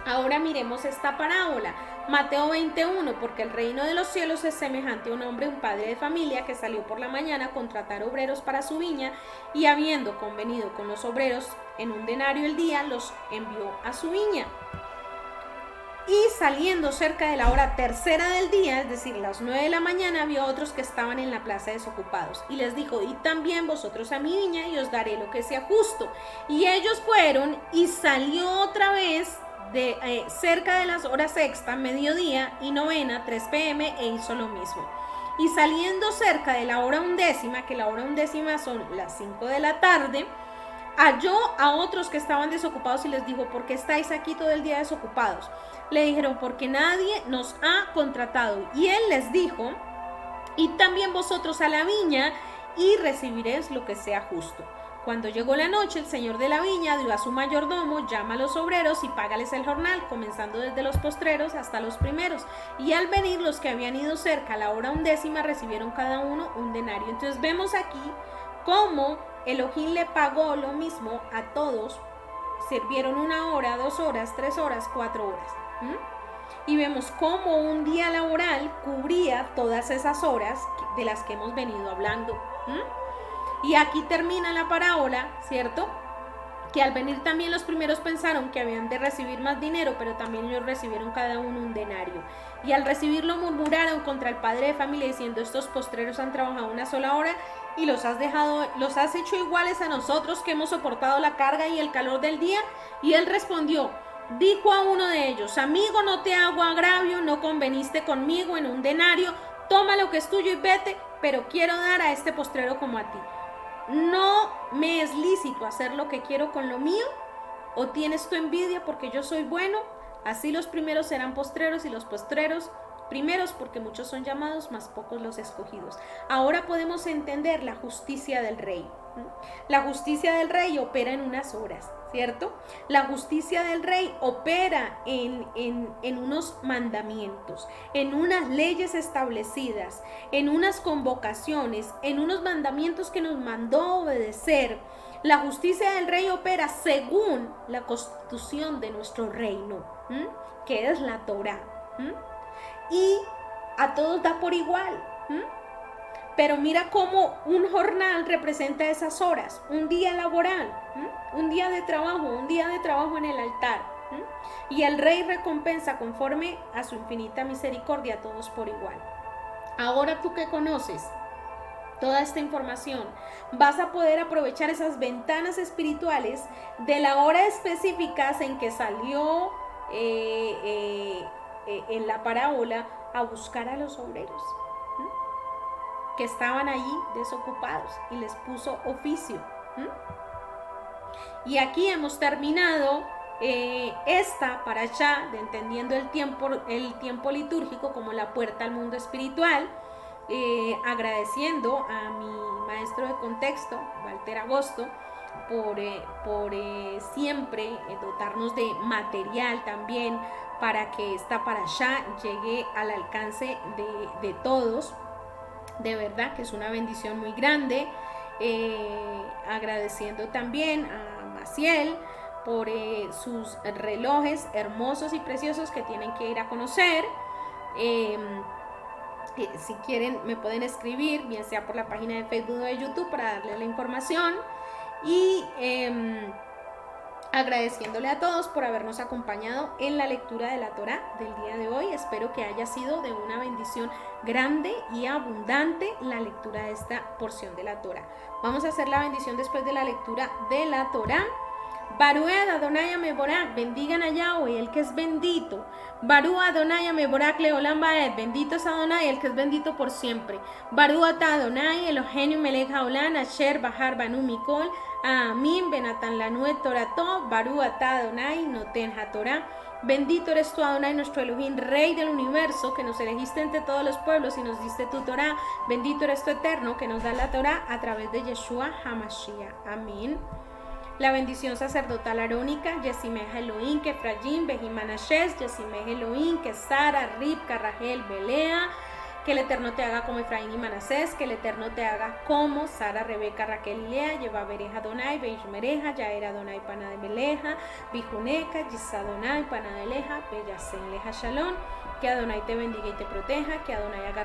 Ahora miremos esta parábola. Mateo 21, porque el reino de los cielos es semejante a un hombre, un padre de familia, que salió por la mañana a contratar obreros para su viña, y habiendo convenido con los obreros en un denario el día, los envió a su viña. Y saliendo cerca de la hora tercera del día, es decir, las 9 de la mañana, vio a otros que estaban en la plaza desocupados, y les dijo: id también vosotros a mi viña, y os daré lo que sea justo. Y ellos fueron, y salió otra vez cerca de las horas sexta, mediodía y novena, 3 p.m, e hizo lo mismo. Y saliendo cerca de la hora undécima, que la hora undécima son las 5 de la tarde, halló a otros que estaban desocupados y les dijo: ¿por qué estáis aquí todo el día desocupados? Le dijeron: porque nadie nos ha contratado. Y él les dijo: id también vosotros a la viña y recibiréis lo que sea justo. Cuando llegó la noche, el señor de la viña dio a su mayordomo: llama a los obreros y págales el jornal, comenzando desde los postreros hasta los primeros. Y al venir los que habían ido cerca a la hora undécima, recibieron cada uno un denario. Entonces vemos aquí cómo Elohim le pagó lo mismo a todos. Sirvieron 1 hora, 2 horas, 3 horas, 4 horas. Y vemos cómo un día laboral cubría todas esas horas de las que hemos venido hablando. Y aquí termina la parábola, ¿cierto? Que al venir también los primeros pensaron que habían de recibir más dinero, pero también ellos recibieron cada uno un denario. Y al recibirlo murmuraron contra el padre de familia, diciendo: estos postreros han trabajado 1 sola hora y los has hecho iguales a nosotros, que hemos soportado la carga y el calor del día. Y él respondió, dijo a uno de ellos: amigo, no te hago agravio, no conveniste conmigo en un denario, toma lo que es tuyo y vete, pero quiero dar a este postrero como a ti. ¿No me es lícito hacer lo que quiero con lo mío? ¿O tienes tu envidia porque yo soy bueno? Así los primeros serán postreros y los postreros primeros, porque muchos son llamados, mas pocos los escogidos. Ahora podemos entender la justicia del rey. La justicia del rey opera en unas horas, ¿cierto? La justicia del rey opera en unos mandamientos, en unas leyes establecidas, en unas convocaciones, en unos mandamientos que nos mandó obedecer. La justicia del rey opera según la constitución de nuestro reino, que es la Torá. Y a todos da por igual. Pero mira cómo un jornal representa esas horas, un día laboral, un día de trabajo en el altar. Y el rey recompensa conforme a su infinita misericordia a todos por igual. Ahora tú que conoces toda esta información, vas a poder aprovechar esas ventanas espirituales de la hora específica en que salió en la parábola a buscar a los obreros que estaban allí desocupados, y les puso oficio. Y aquí hemos terminado esta parashá de entendiendo el tiempo litúrgico como la puerta al mundo espiritual, agradeciendo a mi maestro maestro de contexto, Walter Agosto, por siempre dotarnos de material también para que esta parashá llegue al alcance de todos. De verdad que es una bendición muy grande. Agradeciendo también a Maciel por sus relojes hermosos y preciosos que tienen que ir a conocer. Si quieren me pueden escribir, bien sea por la página de Facebook o de YouTube, para darles la información. Y agradeciéndole a todos por habernos acompañado en la lectura de la Torá del día de hoy. Espero que haya sido de una bendición grande y abundante la lectura de esta porción de la Torá. Vamos a hacer la bendición después de la lectura de la Torá. Barued Adonai Meborak, bendigan a Yahweh, el que es bendito. Baru Adonai Meborak Leolam Baed, bendito es Adonai, el que es bendito por siempre. Baru Ata Adonai Eloheinu Melech Haolam Asher Bahar Banu Mikol Amin Benatan Lanuet Torato Baru Ata Adonai Noten HaTorah. Bendito eres tú, Adonai, nuestro Elohim, Rey del universo, que nos elegiste entre todos los pueblos y nos diste tu Torah. Bendito eres tú, Eterno, que nos da la Torah a través de Yeshua HaMashiach. Amén. La bendición sacerdotal arónica, Yesimeja Elohim, que Efraín, Bejimanashes, Yesimeja Elohim, que Sara, Ribka, Rachel, Belea, que el Eterno te haga como Efraín y Manasés, que el Eterno te haga como Sara, Rebeca, Raquel y Lea, Lleva Bereja Adonai, Beishmereja, Yaera Adonai, Pana de Meleja, Bijuneca, Yisadonai, Pana de Leja, Beyasen Leja Shalom. Que Adonai te bendiga y te proteja, que Adonai haga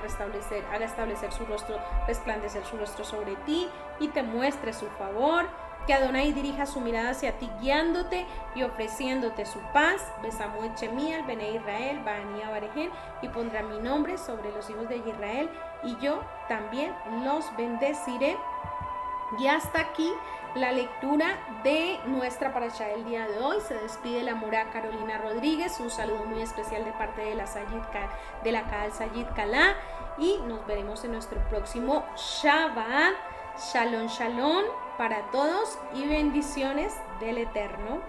establecer su rostro, resplandecer su rostro sobre ti y te muestre su favor. Que Adonai dirija su mirada hacia ti, guiándote y ofreciéndote su paz. Besamuel Chemiel, Bene Israel, Baanía Barején, y pondrá mi nombre sobre los hijos de Israel, y yo también los bendeciré. Y hasta aquí la lectura de nuestra parashá del día de hoy. Se despide la Mora Carolina Rodríguez. Un saludo muy especial de parte de la Kaal Sayid Kalá. Y nos veremos en nuestro próximo Shabbat. Shalom, shalom para todos y bendiciones del Eterno.